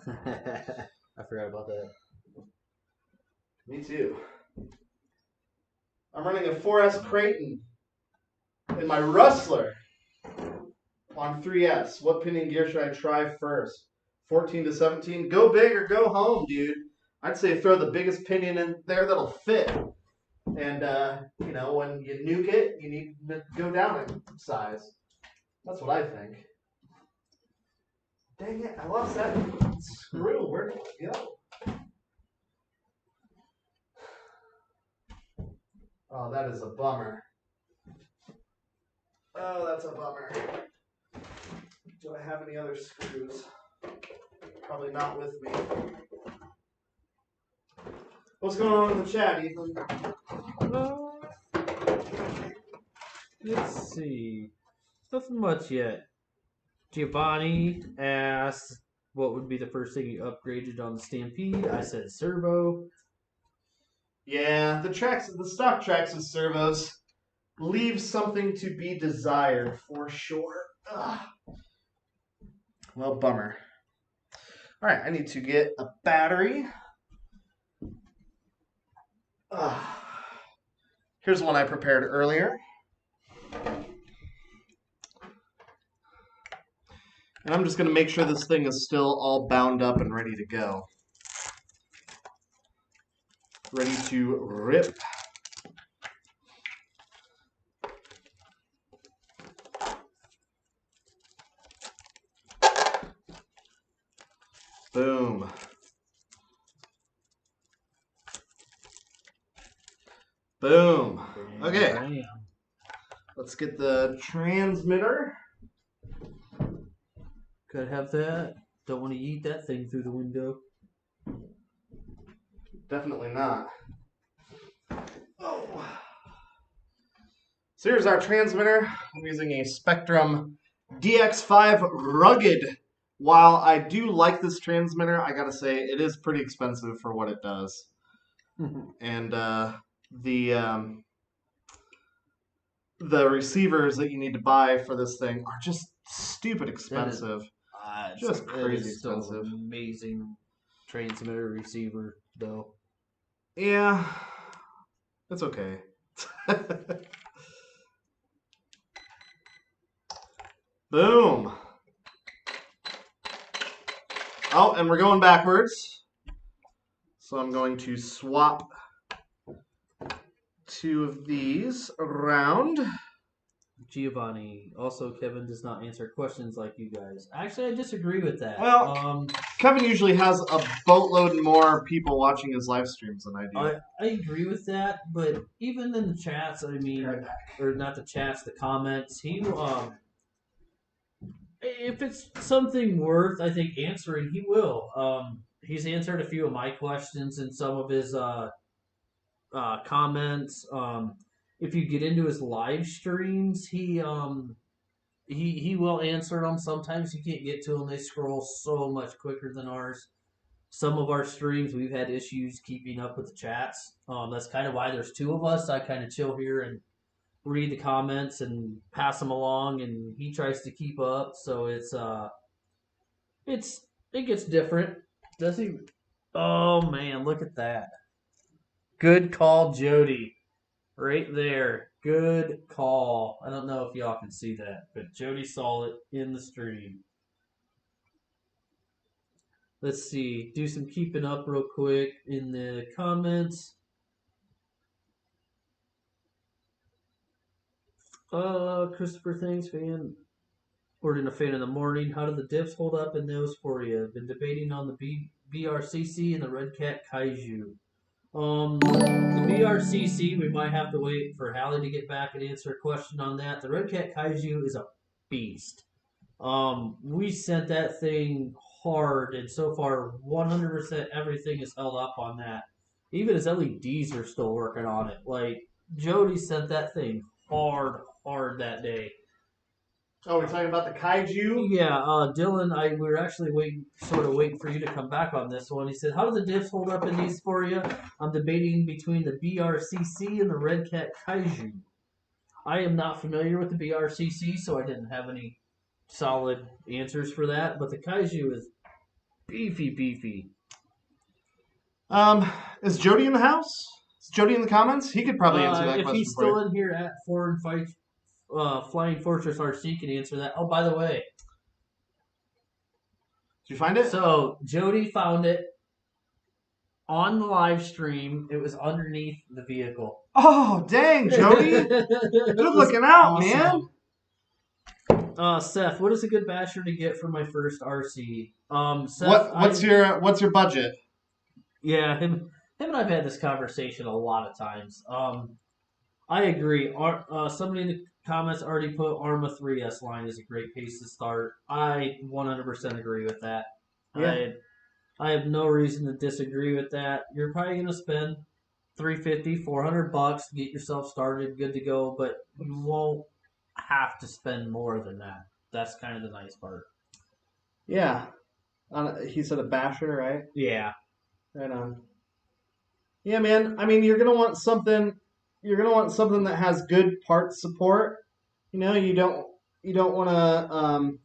I forgot about that. Me too. I'm running a 4S Creighton in my Rustler on 3S. What pinion gear should I try first? 14 to 17? Go big or go home, dude. I'd say throw the biggest pinion in there that'll fit. And, when you nuke it, you need to go down in size. That's what I think. Dang it, I lost that screw. Where did it go? Oh, that is a bummer. Oh, that's a bummer. Do I have any other screws? Probably not with me. What's going on in the chat, Ethan? Let's see. Nothing much yet. Giovanni asked what would be the first thing you upgraded on the Stampede. I said servo. Yeah, the stock Traxxas servos leave something to be desired for sure. Ugh. Well, bummer. All right, I need to get a battery. Here's one I prepared earlier. And I'm just going to make sure this thing is still all bound up and ready to go. Ready to rip. Boom. Boom. Okay. Let's get the transmitter. Could have that. Don't want to eat that thing through the window. Definitely not. Oh. So here's our transmitter. I'm using a Spectrum DX5 Rugged. While I do like this transmitter, I gotta say it is pretty expensive for what it does. And the receivers that you need to buy for this thing are just stupid expensive. Just It crazy is still expensive. an amazing transmitter receiver, though. Yeah, it's okay. Boom. Oh, and we're going backwards. So I'm going to swap 2 of these around. Giovanni. Also, Kevin does not answer questions like you guys. Actually, I disagree with that. Well, Kevin usually has a boatload more people watching his live streams than I do. I agree with that, but even in the chats, I mean, or not the chats, the comments, if it's something worth, I think, answering, he will. He's answered a few of my questions in some of his comments. If you get into his live streams, he will answer them. Sometimes you can't get to them; they scroll so much quicker than ours. Some of our streams, we've had issues keeping up with the chats. That's kind of why there's 2 of us. I kind of chill here and read the comments and pass them along, and he tries to keep up. So it gets different. Does he? Oh man, look at that! Good call, Jody. Right there. Good call. I don't know if y'all can see that, but Jody saw it in the stream. Let's see. Do some keeping up real quick in the comments. Christopher, thanks, fan. Ordering a fan in the morning. How do the diffs hold up in those for you? Been debating on the BRCC and the Red Cat Kaiju. The BRCC, we might have to wait for Hallie to get back and answer a question on that. The Red Cat Kaiju is a beast. We sent that thing hard, and so far, 100% everything is held up on that. Even his LEDs are still working on it. Like, Jody sent that thing hard that day. Oh, we're talking about the kaiju? Yeah, Dylan, we were actually waiting for you to come back on this one. He said, how do the diffs hold up in these for you? I'm debating between the BRCC and the Red Cat Kaiju. I am not familiar with the BRCC, so I didn't have any solid answers for that, but the Kaiju is beefy. Is Jody in the house? Is Jody in the comments? He could probably answer that If question he's for you. still in here at Foreign Fight, Flying Fortress RC can answer that. Oh, by the way, Did you find it? so Jody found it on the live stream. It was underneath the vehicle. Oh, dang, Jody. Good looking out, awesome. Man. Seth, what is a good basher to get for my first RC? Seth, what's your budget? Yeah, him and I've had this conversation a lot of times. I agree. Somebody in the comments already put Arma 3S line is a great pace to start. I 100% agree with that. Yeah. I have no reason to disagree with that. You're probably going to spend $350, $400 to get yourself started, good to go, but you won't have to spend more than that. That's kind of the nice part. Yeah. He said a basher, right? Yeah. Right on. Yeah, man. I mean, you're gonna want something. You're gonna want something that has good part support. You don't want to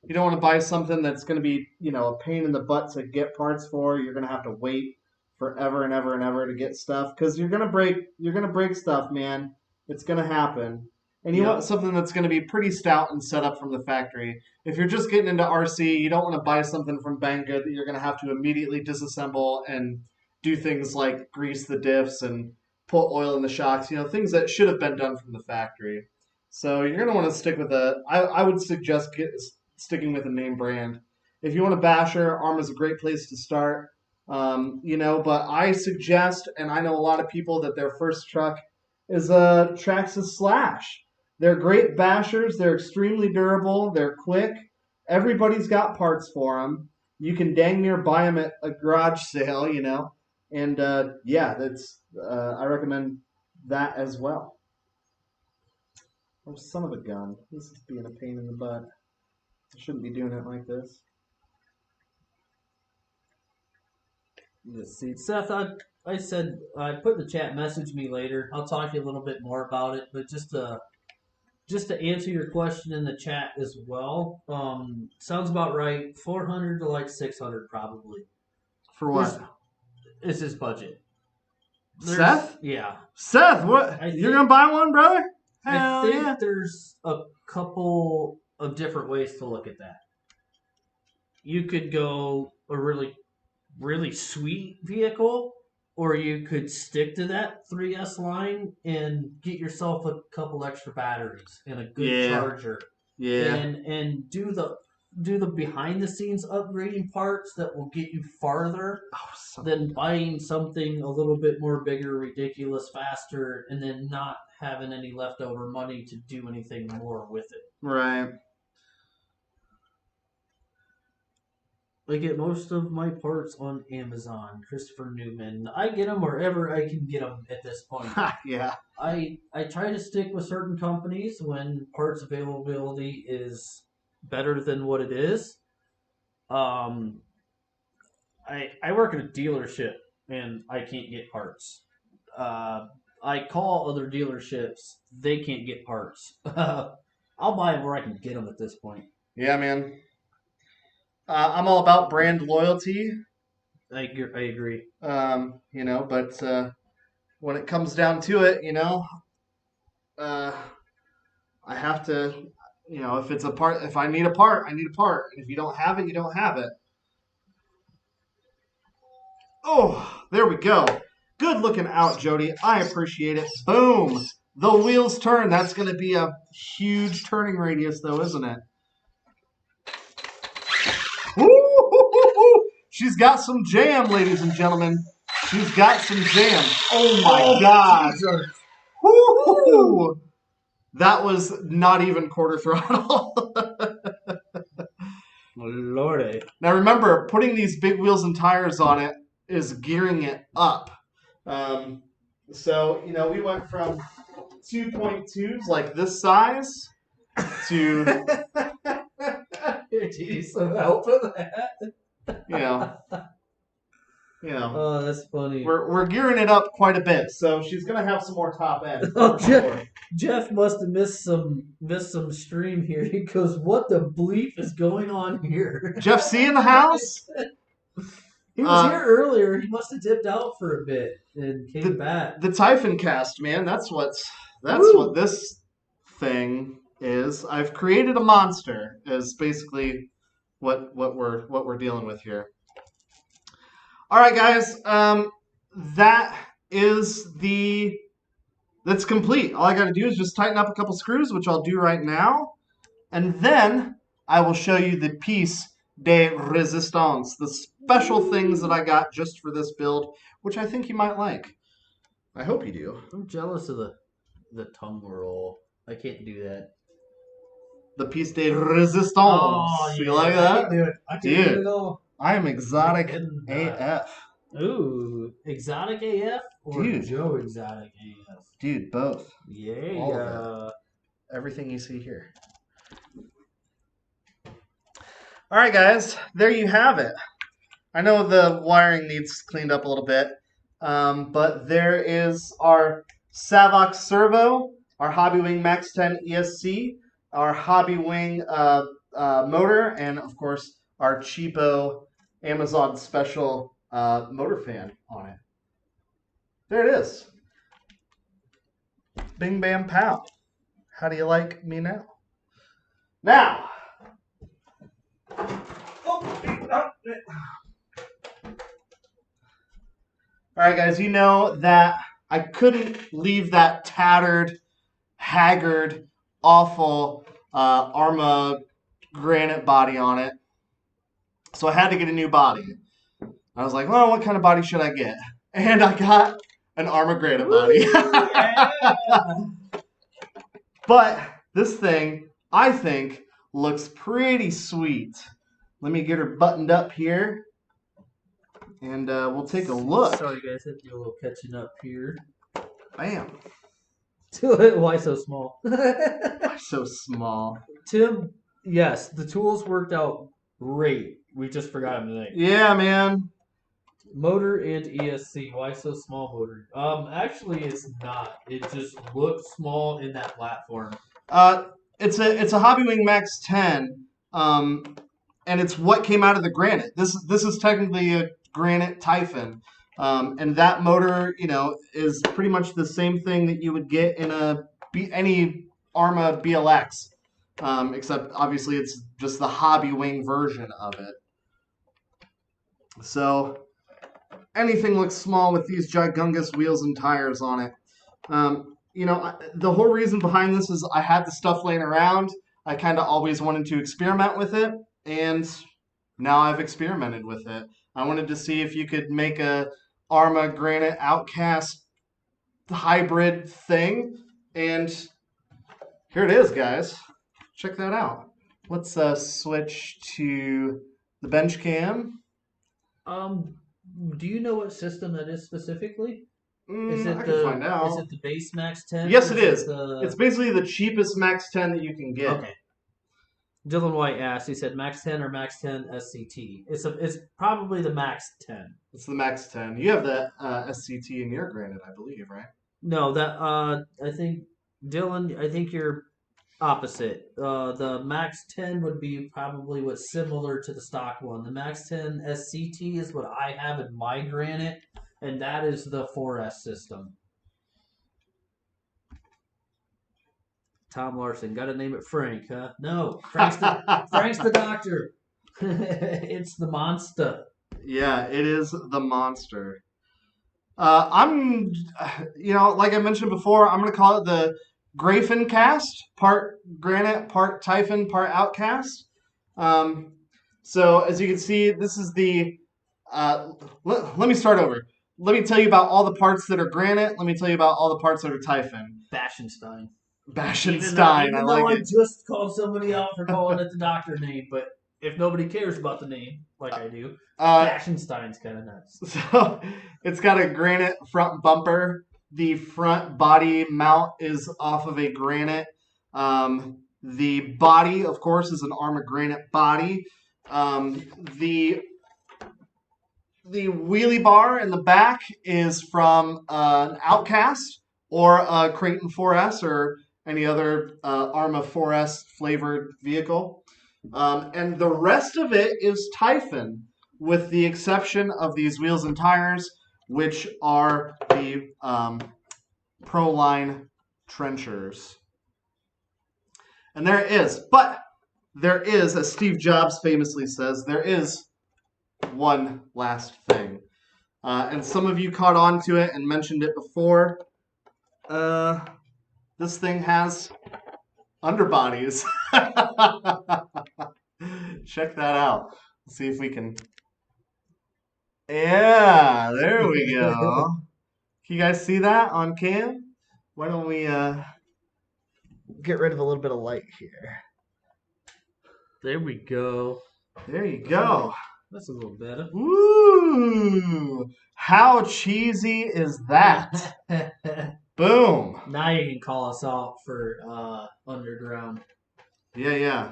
you don't want to buy something that's gonna be a pain in the butt to get parts for. You're gonna have to wait forever and ever and ever to get stuff because you're gonna break stuff, man. It's gonna happen. And you want something that's going to be pretty stout and set up from the factory. If you're just getting into RC, you don't want to buy something from Banggood that you're going to have to immediately disassemble and do things like grease the diffs and put oil in the shocks, things that should have been done from the factory. So you're going to want to stick with I would suggest sticking with a name brand. If you want a basher, Arma's a great place to start. But I suggest, and I know a lot of people that their first truck is a Traxxas Slash. They're great bashers. They're extremely durable. They're quick. Everybody's got parts for them. You can dang near buy them at a garage sale, And that's I recommend that as well. Oh, son of a gun! This is being a pain in the butt. I shouldn't be doing it like this. Let's see, Seth. I said I put in the chat. Message me later. I'll talk to you a little bit more about it, but just just to answer your question in the chat as well, sounds about right. 400 to like 600 probably. For There's, what? it's his budget. Seth? Yeah. Seth, what? You're gonna buy one, brother? I Hell think yeah. there's a couple of different ways to look at that. You could go a really, really sweet vehicle, or you could stick to that 3S line and get yourself a couple extra batteries and a good charger, Yeah. and do the behind the scenes upgrading parts that will get you farther than buying something a little bit more bigger, ridiculous, faster, and then not having any leftover money to do anything more with it. Right. I get most of my parts on Amazon. Christopher Newman. I get them wherever I can get them at this point. Yeah. I try to stick with certain companies when parts availability is better than what it is. I work at a dealership and I can't get parts. I call other dealerships. They can't get parts. I'll buy them where I can get them at this point. Yeah, man. I'm all about brand loyalty. I agree. But when it comes down to it, I have to, if it's a part, if I need a part, I need a part. And if you don't have it, you don't have it. Oh, there we go. Good looking out, Jody. I appreciate it. Boom. The wheels turn. That's going to be a huge turning radius, though, isn't it? Woo-hoo-hoo-hoo. She's got some jam, ladies and gentlemen. She's got some jam. Oh, my God. Woo-hoo. That was not even quarter throttle. Lordy. Now, remember, putting these big wheels and tires on it is gearing it up. So, we went from 2.2s like this size to, Do you need some help with that? Oh, that's funny. We're gearing it up quite a bit, so she's gonna have some more top end. Oh, Jeff must have missed some stream here. He goes, "What the bleep is going on here?" Jeff C in the house. He was here earlier. He must have dipped out for a bit and came back. The Typhon cast, man. That's what this thing is. I've created a monster. Is basically what we're dealing with here. All right, guys. That's complete. All I got to do is just tighten up a couple screws, which I'll do right now, and then I will show you the piece de resistance, the special things that I got just for this build, which I think you might like. I hope you do. I'm jealous of the tongue roll. I can't do that. The piece de resistance. Oh, yeah. You like that? I can't do it. I can't do it at all. I am exotic AF. Ooh, exotic AF or Joe exotic AF? Dude, both. Yeah. All of it. Everything you see here. All right, guys. There you have it. I know the wiring needs cleaned up a little bit, but there is our Savox servo, our Hobbywing Max 10 ESC, our Hobbywing motor, and of course our cheapo Amazon special motor fan on it. There it is. Bing bam pow. How do you like me now? Now. All right, guys, you know that I couldn't leave that tattered, haggard, awful Arma Granite body on it. So I had to get a new body. I was like, well, what kind of body should I get? And I got an Arma Granite body. But this thing, I think, looks pretty sweet. Let me get her buttoned up here. And we'll take a look. Sorry, guys, I have to do a little catching up here. Bam. Why so small? Why so small? Tim, yes, the tools worked out great. We just forgot them today. Yeah, man. Motor and ESC. Why so small motor? Actually, it's not. It just looks small in that platform. Uh, it's a Hobbywing Max 10, and it's what came out of the Granite. This is technically a Granite Typhon, and that motor, is pretty much the same thing that you would get in any Arma BLX, except obviously it's just the Hobbywing version of it. So anything looks small with these gigantus wheels and tires on it. The whole reason behind this is I had the stuff laying around. I kind of always wanted to experiment with it, and now I've experimented with it. I wanted to see if you could make a Arma Granite Outcast hybrid thing, and here it is, guys. Check that out. Let's switch to the bench cam. Um, do you know what system that is specifically? Is it I can find is out. it the base Max 10? Yes, Or it is it is. It's the basically the cheapest Max 10 that you can get. Okay. Dylan White asked. He said Max 10 or Max 10 SCT. It's probably the Max 10. It's the Max 10. You have the SCT in your Granite, I believe, right? No, that I think Dylan. I think you're opposite. The Max 10 would be probably what's similar to the stock one. The Max 10 SCT is what I have in my Granite, and that is the 4S system. Tom Larson, got to name it Frank, huh? No, Frank's the doctor. It's the monster. Yeah, it is the monster. Like I mentioned before, I'm going to call it the Grafen cast, part Granite, part Typhon, part Outcast. Um, so as you can see, this is let me start over. Let me tell you about all the parts that are Granite. Let me tell you about all the parts that are Typhon. Bashenstein. Bashenstein, I Even like though I it. just called somebody out for calling it the doctor name, but if nobody cares about the name, like I do, Uh, Bashenstein's kind of nuts. So it's got a Granite front bumper. The front body mount is off of a Granite. The body, of course, is an Arma Granite body. Um, the the wheelie bar in the back is from an Outcast or a Creighton 4S or any other Arma 4S flavored vehicle. And the rest of it is Typhon, with the exception of these wheels and tires, which are the Proline trenchers. And there is, as Steve Jobs famously says, there is one last thing. And some of you caught on to it and mentioned it before. This thing has underbodies. Check that out. Let's see if we can. Yeah, there we go. Can you guys see that on cam? Why don't we get rid of a little bit of light here? There we go. There you go. That's a little better. Woo! How cheesy is that? Boom. Now you can call us out for underground. Yeah.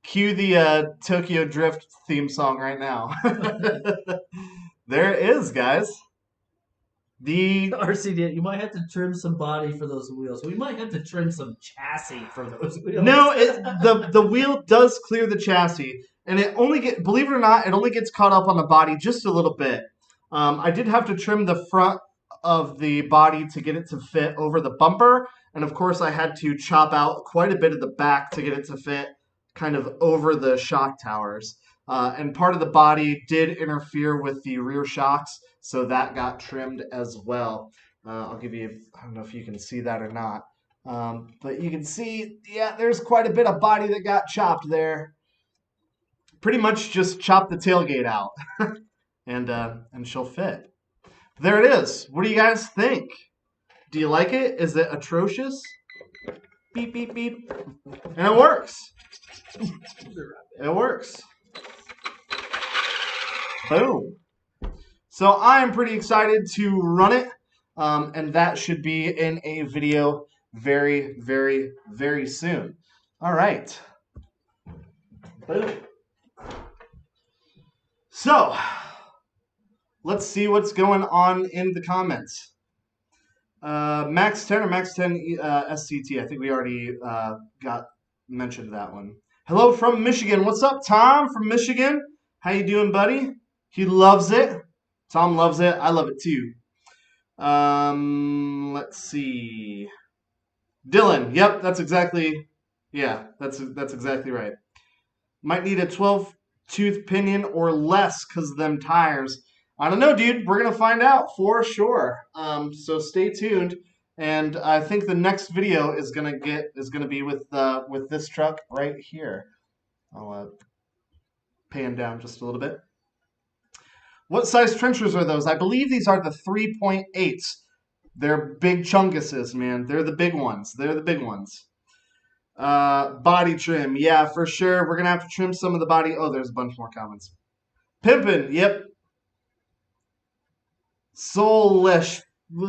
Cue the Tokyo Drift theme song right now. There it is, guys. The RCD, you might have to trim some body for those wheels. We might have to trim some chassis for those wheels. No, the wheel does clear the chassis, and believe it or not, it only gets caught up on the body just a little bit. I did have to trim the front of the body to get it to fit over the bumper, and of course I had to chop out quite a bit of the back to get it to fit kind of over the shock towers. And part of the body did interfere with the rear shocks, so that got trimmed as well. I'll give you, I don't know if you can see that or not. But you can see, yeah, there's quite a bit of body that got chopped there. Pretty much just chop the tailgate out, and she'll fit. There it is. What do you guys think? Do you like it? Is it atrocious? Beep, beep, beep. And it works. It works. Boom. So I'm pretty excited to run it, and that should be in a video very, very, very soon. All right. Boom. So let's see what's going on in the comments. Max 10 or Max 10 SCT. I think we already got mentioned that one. Hello from Michigan. What's up, Tom from Michigan? How you doing, buddy? He loves it. Tom loves it. I love it too. Let's see. Dylan. Yep, that's exactly. Yeah, that's exactly right. Might need a 12 tooth pinion or less because of them tires. I don't know, dude. We're gonna find out for sure. So stay tuned. And I think the next video is gonna be with this truck right here. I'll pan down just a little bit. What size trenchers are those? I believe these are the 3.8s. They're big chunguses, man. They're the big ones. They're the big ones. Body trim. Yeah, for sure. We're going to have to trim some of the body. Oh, there's a bunch more comments. Pimpin'. Yep. Soulish.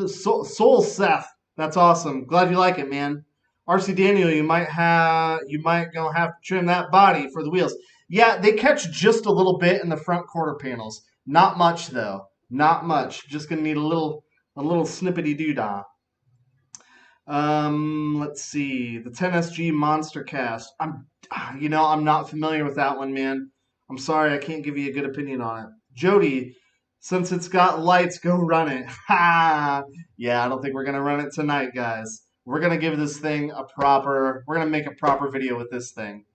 Soul Seth. That's awesome. Glad you like it, man. RC Daniel, you might gonna have to trim that body for the wheels. Yeah, they catch just a little bit in the front quarter panels. Not much though. Not much. Just gonna need a little snippety doodah. Let's see. The 10SG Monster Cast. I'm not familiar with that one, man. I'm sorry, I can't give you a good opinion on it. Jody, since it's got lights, go run it. Ha! Yeah, I don't think we're gonna run it tonight, guys. We're gonna give this thing we're gonna make a proper video with this thing.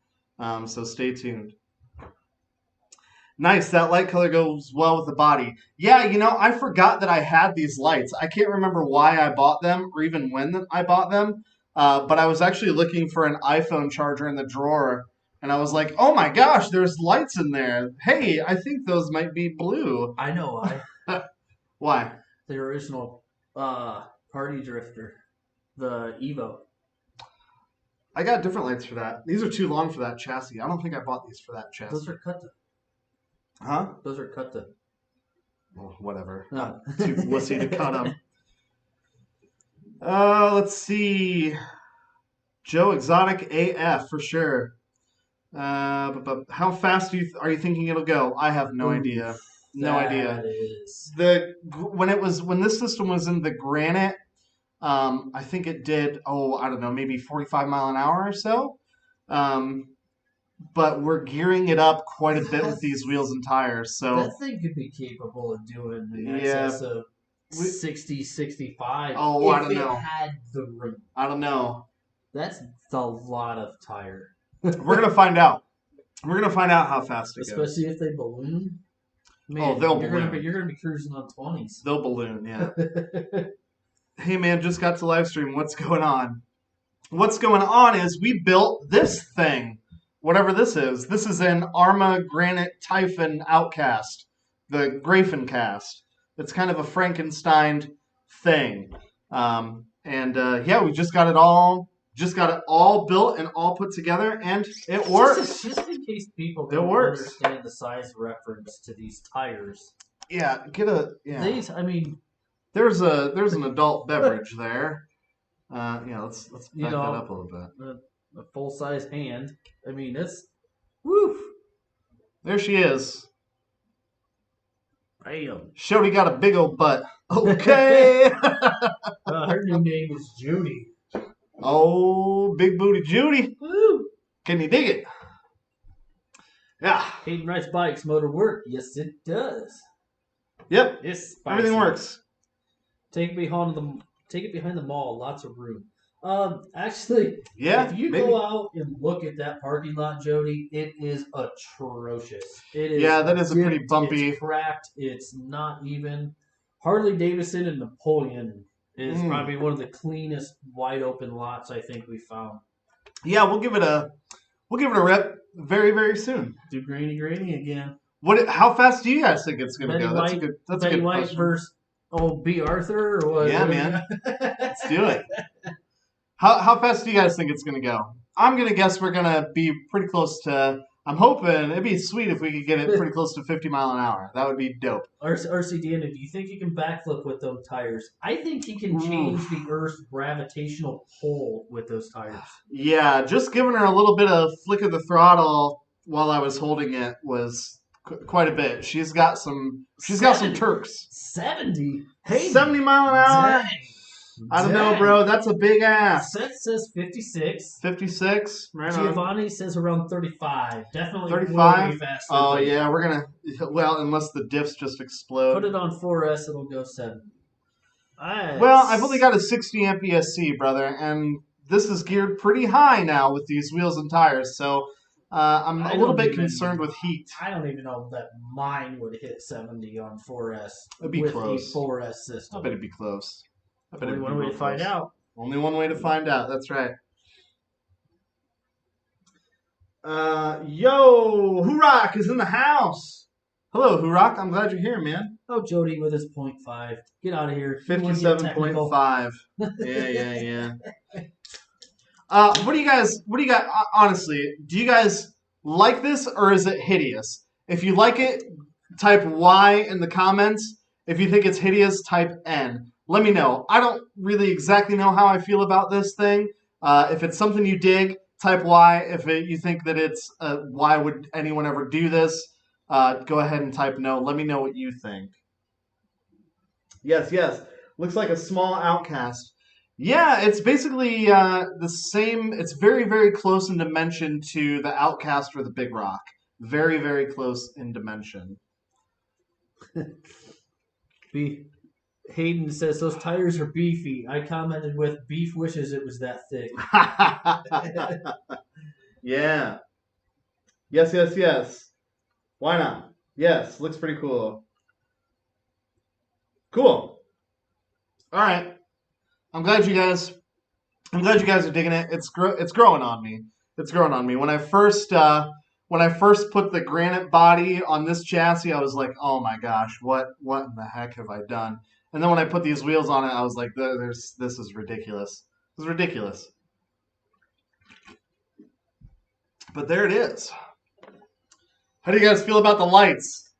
So stay tuned. Nice, that light color goes well with the body. Yeah, I forgot that I had these lights. I can't remember why I bought them or even when I bought them. But I was actually looking for an iPhone charger in the drawer, and I was like, oh my gosh, there's lights in there. Hey, I think those might be blue. I know why. Why? The original Party Drifter, the Evo. I got different lights for that. These are too long for that chassis. I don't think I bought these for that chassis. Those are cut to. Huh? Those are cut to. Well, whatever. No. Too wussy to cut them. Let's see. Joe Exotic AF for sure. But how fast are you thinking it'll go? I have no idea. No idea. Is... When this system was in the Granite, I think it did. Oh, I don't know, maybe 45 mile an hour or so. But we're gearing it up quite a bit with these wheels and tires. So that thing could be capable of doing in excess of 60, 65. Oh, I don't know. If it had the room. I don't know. That's a lot of tire. We're gonna find out. We're gonna find out how fast it goes. Especially if they balloon. Man, they'll balloon. You're gonna be cruising on 20s. They'll balloon, yeah. Hey man, just got to live stream. What's going on? What's going on is we built this thing. Whatever this is. This is an Arma Granite Typhon Outcast. The Grafen cast. It's kind of a Frankenstein thing. Yeah, we just got it all built and all put together, and it works. Just in case people don't understand the size reference to these tires. Yeah, These, I mean, there's an adult beverage there. Let's back that up a little bit. A full size hand. I mean, it's woof. There she is. Bam. Shody got a big old butt. Okay. Her new name is Judy. Oh, big booty Judy. Woo. Can you dig it? Yeah. Hayden Wright's bikes motor work. Yes, it does. Yep. It's everything works. Take it behind the mall. Lots of room. Actually, yeah, if you go out and look at that parking lot, Jody, it is atrocious. It is. Yeah, that is a pretty bumpy. It's cracked. It's not even. Harley Davidson and Napoleon is probably one of the cleanest wide open lots I think we found. Yeah, we'll give it a rip very, very soon. Do grainy again. How fast do you guys think it's going to go? That's a good question. Versus B. Arthur or what? Yeah, man. Let's do it. How fast do you guys think it's going to go? I'm going to guess we're going to be pretty close to. I'm hoping it'd be sweet if we could get it pretty close to 50 mile an hour. That would be dope. RC Dana, do you think you can backflip with those tires? I think he can change the Earth's gravitational pull with those tires. Yeah, just giving her a little bit of flick of the throttle while I was holding it was quite a bit. She's got some Turks. 70? Hey, 70 mile an hour? Dang. I don't know, Dang. bro. That's a big ask. Seth says 56. 56, right on. Giovanni says around 35. Definitely way 35. faster, Oh but yeah, we're gonna. Well, unless the diffs just put explode. it on 4S, it'll go 70. Well, I've only Nice. got a 60 amp ESC, brother, and this is geared pretty high now with these wheels and tires. So I'm a I little don't bit even concerned with heat. I don't even know that mine would hit 70 on 4S It'd be with a close. 4S I system. bet it'd be close. I bet Only it'd be one way real to find close. out. Only one way to find out. That's right. Yo, Hurak is in the house. Hello, Hurak. I'm glad you're here, man. Oh, Jody with his .5. Get out of here. You want to get technical. 57.5. Yeah. What do you guys? What do you got? Honestly, do you guys like this or is it hideous? If you like it, type Y in the comments. If you think it's hideous, type N. Let me know. I don't really exactly know how I feel about this thing. If it's something you dig, type Y. If you think that it's why would anyone ever do this, go ahead and type no. Let me know what you think. Yes. Looks like a small outcast. Yeah, it's basically the same. It's very close in dimension to the outcast or the big rock. Very close in dimension. Hayden says those tires are beefy. I commented with beef wishes it was that thick. Yeah. Yes. Why not? Yes, looks pretty cool. Cool. All right. I'm glad you guys. I'm glad you guys are digging it. It's growing on me. It's growing on me. When I first put the granite body on this chassis, I was like, oh my gosh, what in the heck have I done? And then when I put these wheels on it, I was like, this is ridiculous. This is ridiculous. But there it is. How do you guys feel about the lights?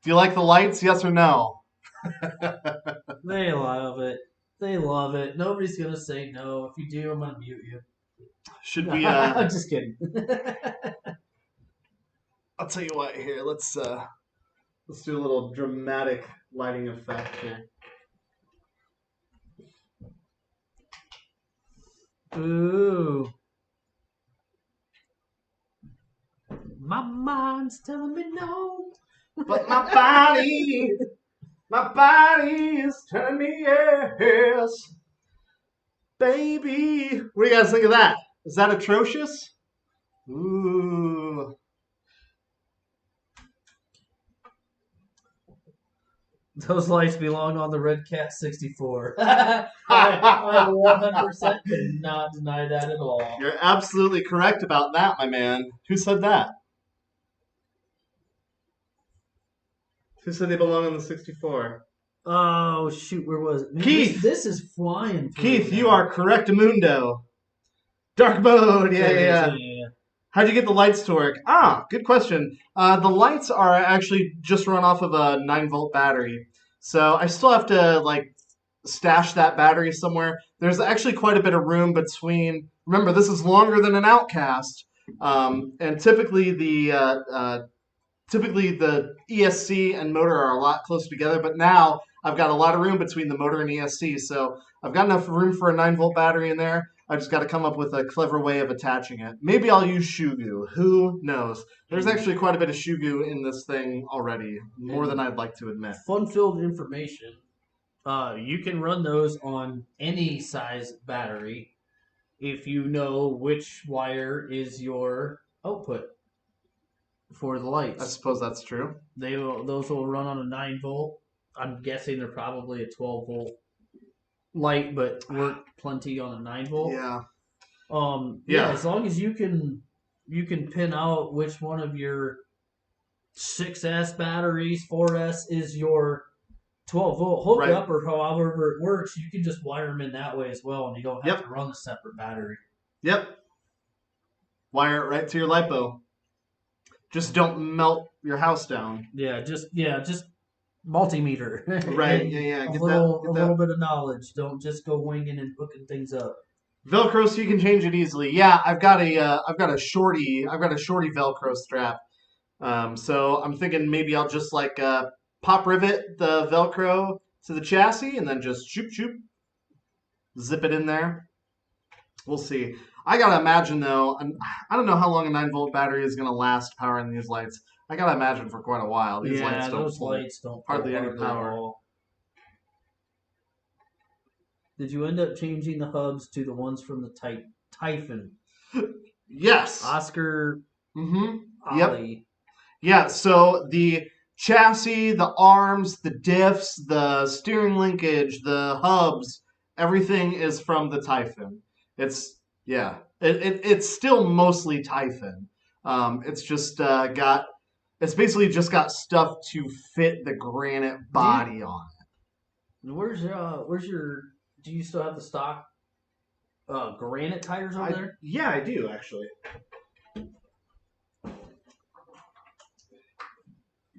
Do you like the lights? Yes or no? They love it. They love it. Nobody's gonna say no. If you do, I'm gonna mute you. Should we? I'm just kidding. I'll tell you what. Here, let's do a little dramatic lighting effect here. Ooh. My mind's telling me no. But my body is telling me yes, baby. What do you guys think of that? Is that atrocious? Ooh. Those lights belong on the Red Cat 64. I 100% cannot deny that at all. You're absolutely correct about that, my man. Who said that? Who said they belong on the 64? Oh shoot, where was it? Man, Keith! This is flying through. Keith, now. you are correct, Mundo. Dark mode, yeah. How'd you get the lights to work? Good question. The lights are actually just run off of a 9-volt battery. So I still have to stash that battery somewhere. There's actually quite a bit of room between. Remember, this is longer than an Outcast, and typically the ESC and motor are a lot closer together. But now I've got a lot of room between the motor and ESC, so I've got enough room for a 9-volt battery in there. I just got to come up with a clever way of attaching it. Maybe I'll use shoe goo. Who knows? There's actually quite a bit of shoe goo in this thing already, more than I'd like to admit. Fun-filled information. You can run those on any size battery if you know which wire is your output for the lights. I suppose that's true. Those will run on a 9-volt. I'm guessing they're probably a 12-volt light, but work plenty on a 9-volt. Yeah. Yeah. As long as you can pin out which one of your 6S batteries, 4S is your 12-volt hookup, or however it works, you can just wire them in that way as well, and you don't have to run the separate battery. Yep. Wire it right to your LiPo. Just don't melt your house down. Yeah, just multimeter. Right. Yeah. A little bit of knowledge. Don't just go winging and hooking things up. Velcro, so you can change it easily. Yeah, I've got a shorty Velcro strap. So I'm thinking maybe I'll just pop rivet the Velcro to the chassis and then just shoop. zip it in there. We'll see. I gotta imagine though, I don't know how long a 9-volt battery is gonna last powering these lights. I gotta imagine for quite a while. These lights Yeah, don't those pull lights don't pull hardly any hardly at power. all. Did you end up changing the hubs to the ones from the Typhon? Yes. Oscar Mm-hmm. Yep. Ollie. Yeah, so the chassis, the arms, the diffs, the steering linkage, the hubs, everything is from the Typhon. It's yeah, it's still mostly Typhon. It's just it's basically just got stuff to fit the Granite Do you? body on Where's your? Do you still have the stock Granite tires it. over there? Yeah, I do actually.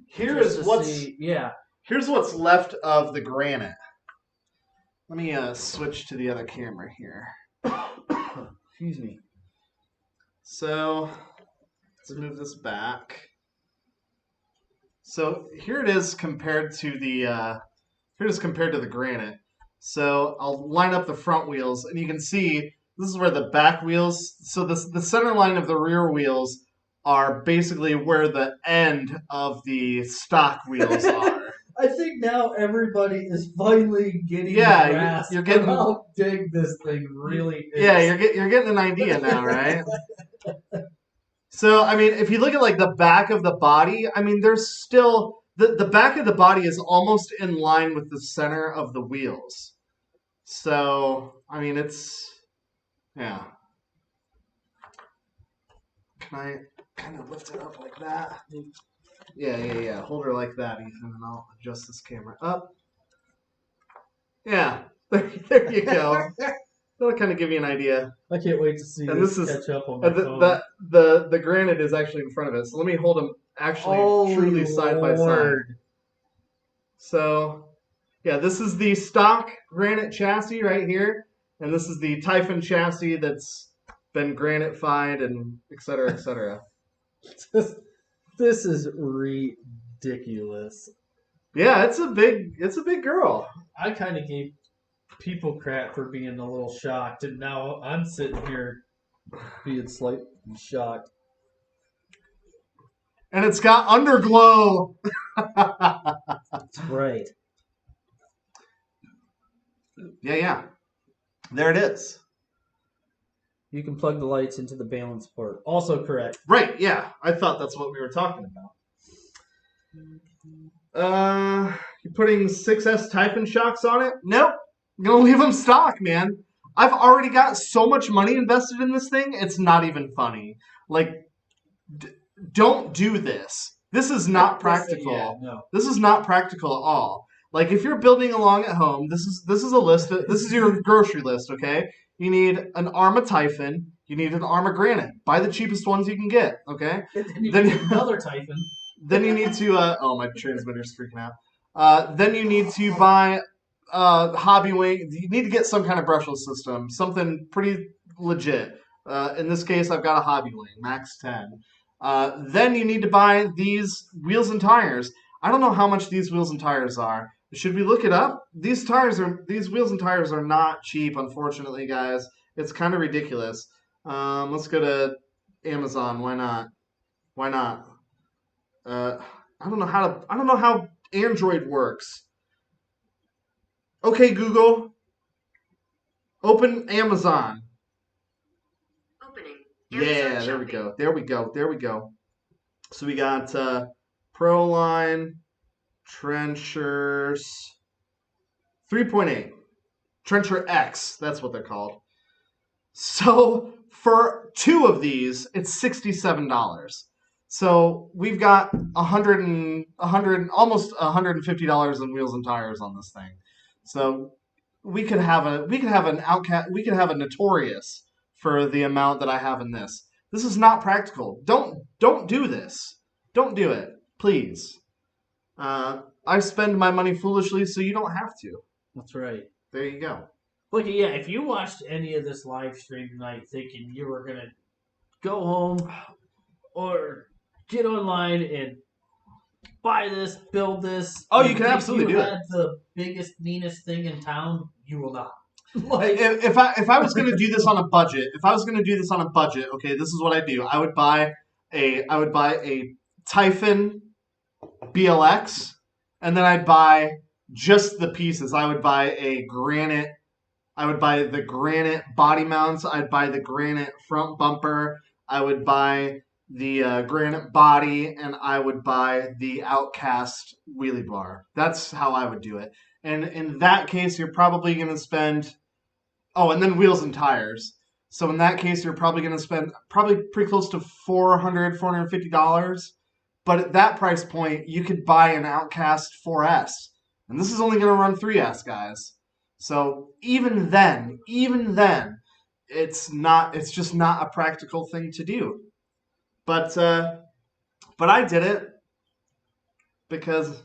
Here Just is to what's see. Yeah. Here's what's left of the Granite. Let me switch to the other camera here. Excuse me. So let's move this back. So here it is compared to the Granite. So I'll line up the front wheels, and you can see this is where the back wheels. So the center line of the rear wheels are basically where the end of the stock wheels are. I think now everybody is finally getting Yeah, the grasp you're of getting how big this thing really is. yeah, you're getting an idea now, right? So, I mean, if you look at like the back of the body, I mean, there's still the back of the body is almost in line with the center of the wheels. So, I mean, it's yeah. Can I kind of lift it up like that? Yeah. Hold her like that, Ethan, and I'll adjust this camera up. Yeah, there you go. That'll kind of give you an idea. I can't wait to see And this this is catch up on my phone. the Granite is actually in front of it. So let me hold them actually truly side by side. So yeah, this is the stock Granite chassis right here, and this is the Typhon chassis that's been Granite-fied and et cetera, et cetera. This is ridiculous. Yeah, it's a big girl. I kind of gave people crap for being a little shocked, and now I'm sitting here being slightly shocked. And it's got underglow. That's right. Yeah. There it is. You can plug the lights into the balance port. Also correct. Right, yeah. I thought that's what we were talking about. You putting 6S Typhon shocks on it? Nope. I'm gonna leave them stock, man. I've already got so much money invested in this thing, it's not even funny. Like, don't do this. This is not practical. Yeah, no. This is not practical at all. Like, if you're building along at home, this is a list. This is your grocery list, okay? You need an arm of Typhon. You need an arm of Granite. Buy the cheapest ones you can get, okay? Then you need another Typhon. Then you need to. Oh, my transmitter's freaking out. Then you need to buy hobby wing. You need to get some kind of brushless system, something pretty legit. In this case, I've got a hobby wing, max 10. Then you need to buy these wheels and tires. I don't know how much these wheels and tires are. Should we look it up? These wheels and tires are not cheap, unfortunately, guys. It's kind of ridiculous. Let's go to Amazon. Why not? Why not? I don't know how Android works. Okay, Google. Open Amazon. Opening. Yeah, there we go. So we got Proline Trenchers 3.8. Trencher X, that's what they're called. So for two of these, it's $67. So we've got almost $150 in wheels and tires on this thing. So we could have a Notorious for the amount that I have in this. This is not practical. Don't do this. Don't do it, please. I spend my money foolishly, so you don't have to. That's right. There you go. Look, yeah, if you watched any of this live stream tonight thinking you were going to go home or get online and buy this, build this. Oh, you can absolutely do it. Had the biggest, meanest thing in town, you will not. Like, if I was going to do this on a budget, okay, this is what I do. I would buy a Typhon BLX, and then I'd buy just the pieces. I would buy the Granite body mounts. I'd buy the Granite front bumper. I would buy the Granite body, and I would buy the Outcast wheelie bar. That's how I would do it. And in that case, you're probably going to spend. Oh, and then wheels and tires. So in that case, you're probably going to spend probably pretty close to $450. But at that price point, you could buy an Outcast 4S. And this is only going to run 3S, guys. So even then, it's just not a practical thing to do. But I did it because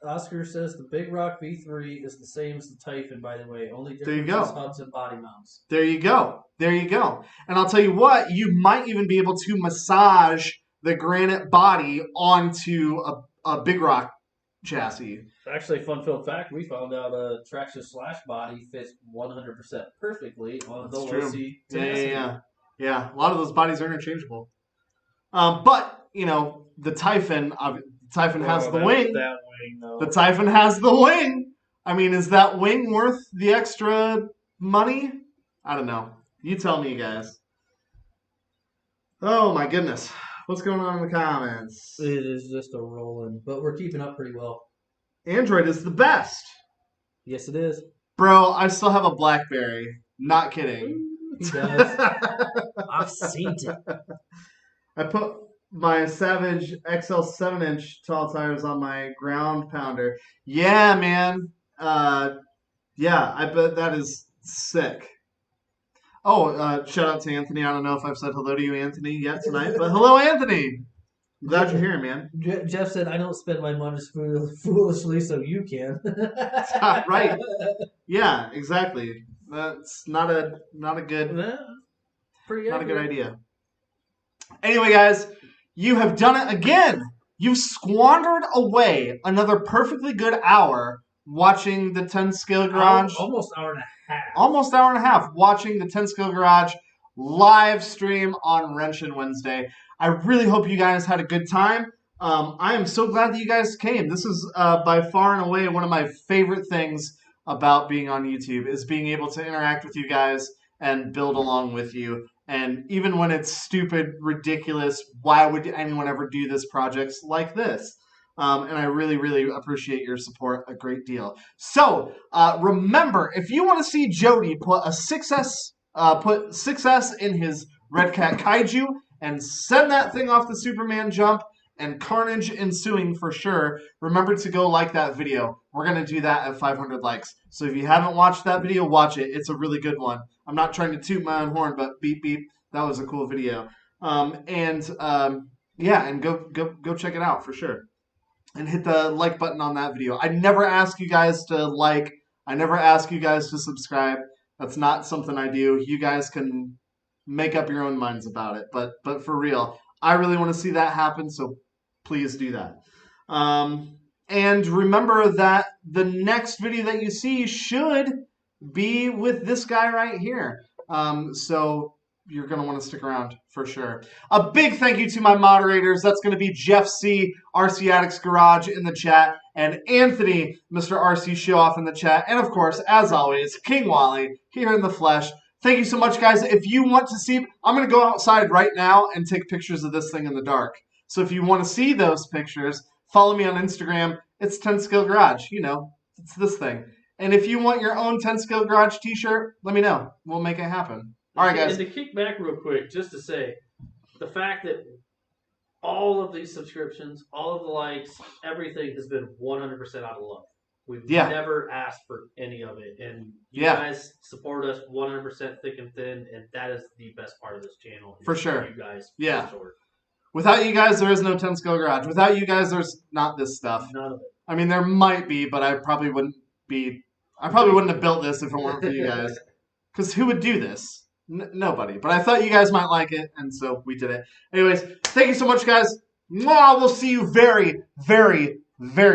Oscar says the Big Rock V3 is the same as the Typhon, by the way. Only There you difference go. is hubs and body mounts. There you go. And I'll tell you what, you might even be able to massage the Granite body onto a Big Rock chassis. Actually, fun-filled fact, we found out a traction slash body fits 100% perfectly on the That's true. low-C Yeah, a lot of those bodies are interchangeable. But, the Typhon has the wing. That wing, though. The Typhon has the wing. I mean, is that wing worth the extra money? I don't know. You tell me, guys. Oh, my goodness. What's going on in the comments? It is just a rolling, but we're keeping up pretty well. Android is the best. Yes, it is. Bro, I still have a BlackBerry. Not kidding. He does. I've seen it. I put my Savage XL 7-inch tall tires on my ground pounder. Yeah, man. Yeah, I bet that is sick. Oh, shout out to Anthony. I don't know if I've said hello to you, Anthony, yet tonight, but hello, Anthony. I'm glad you're here, man. Jeff said, I don't spend my money foolishly, so you can. Right. Yeah, exactly. That's not a good idea. Anyway, guys, you have done it again. You've squandered away another perfectly good hour watching the 10 Skill Garage. Almost hour and a half. Almost hour and a half watching the 10 Skill Garage live stream on Wrenchin' Wednesday. I really hope you guys had a good time. I am so glad that you guys came. This is by far and away one of my favorite things about being on YouTube is being able to interact with you guys and build along with you. And even when it's stupid, ridiculous, why would anyone ever do this projects like this? And I really, really appreciate your support a great deal. So remember, if you want to see Jody put a 6S in his Red Cat Kaiju and send that thing off the Superman jump and carnage ensuing for sure, remember to go like that video. We're going to do that at 500 likes. So if you haven't watched that video, watch it. It's a really good one. I'm not trying to toot my own horn, but beep, beep. That was a cool video. Yeah, and go check it out for sure. And hit the like button on that video. I never ask you guys to like. I never ask you guys to subscribe. That's not something I do. You guys can make up your own minds about it. But for real, I really want to see that happen, so please do that. And remember that the next video that you see should be with this guy right here. So you're going to want to stick around for sure. A big thank you to my moderators. That's going to be Jeff C., RC Addicts Garage in the chat, and Anthony, Mr. RC Show Off in the chat, and of course, as always, King Wally here in the flesh. Thank you so much, guys. If you want to see, I'm going to go outside right now and take pictures of this thing in the dark. So if you want to see those pictures, follow me on Instagram. It's 10 Skill Garage. You know, it's this thing. And if you want your own 10 Skill Garage t-shirt, let me know. We'll make it happen. All right, guys. And to kick back real quick, just to say, the fact that all of these subscriptions, all of the likes, everything has been 100% out of love. We've never asked for any of it. And you guys support us 100% thick and thin, and that is the best part of this channel. For sure. You guys. Yeah. For sure. Without you guys, there is no 10 Skill Garage. Without you guys, there's not this stuff. None of it. I mean, there might be, but I probably wouldn't have built this if it weren't for you guys. Because who would do this? Nobody. But I thought you guys might like it, and so we did it. Anyways, thank you so much, guys. We'll see you very, very, very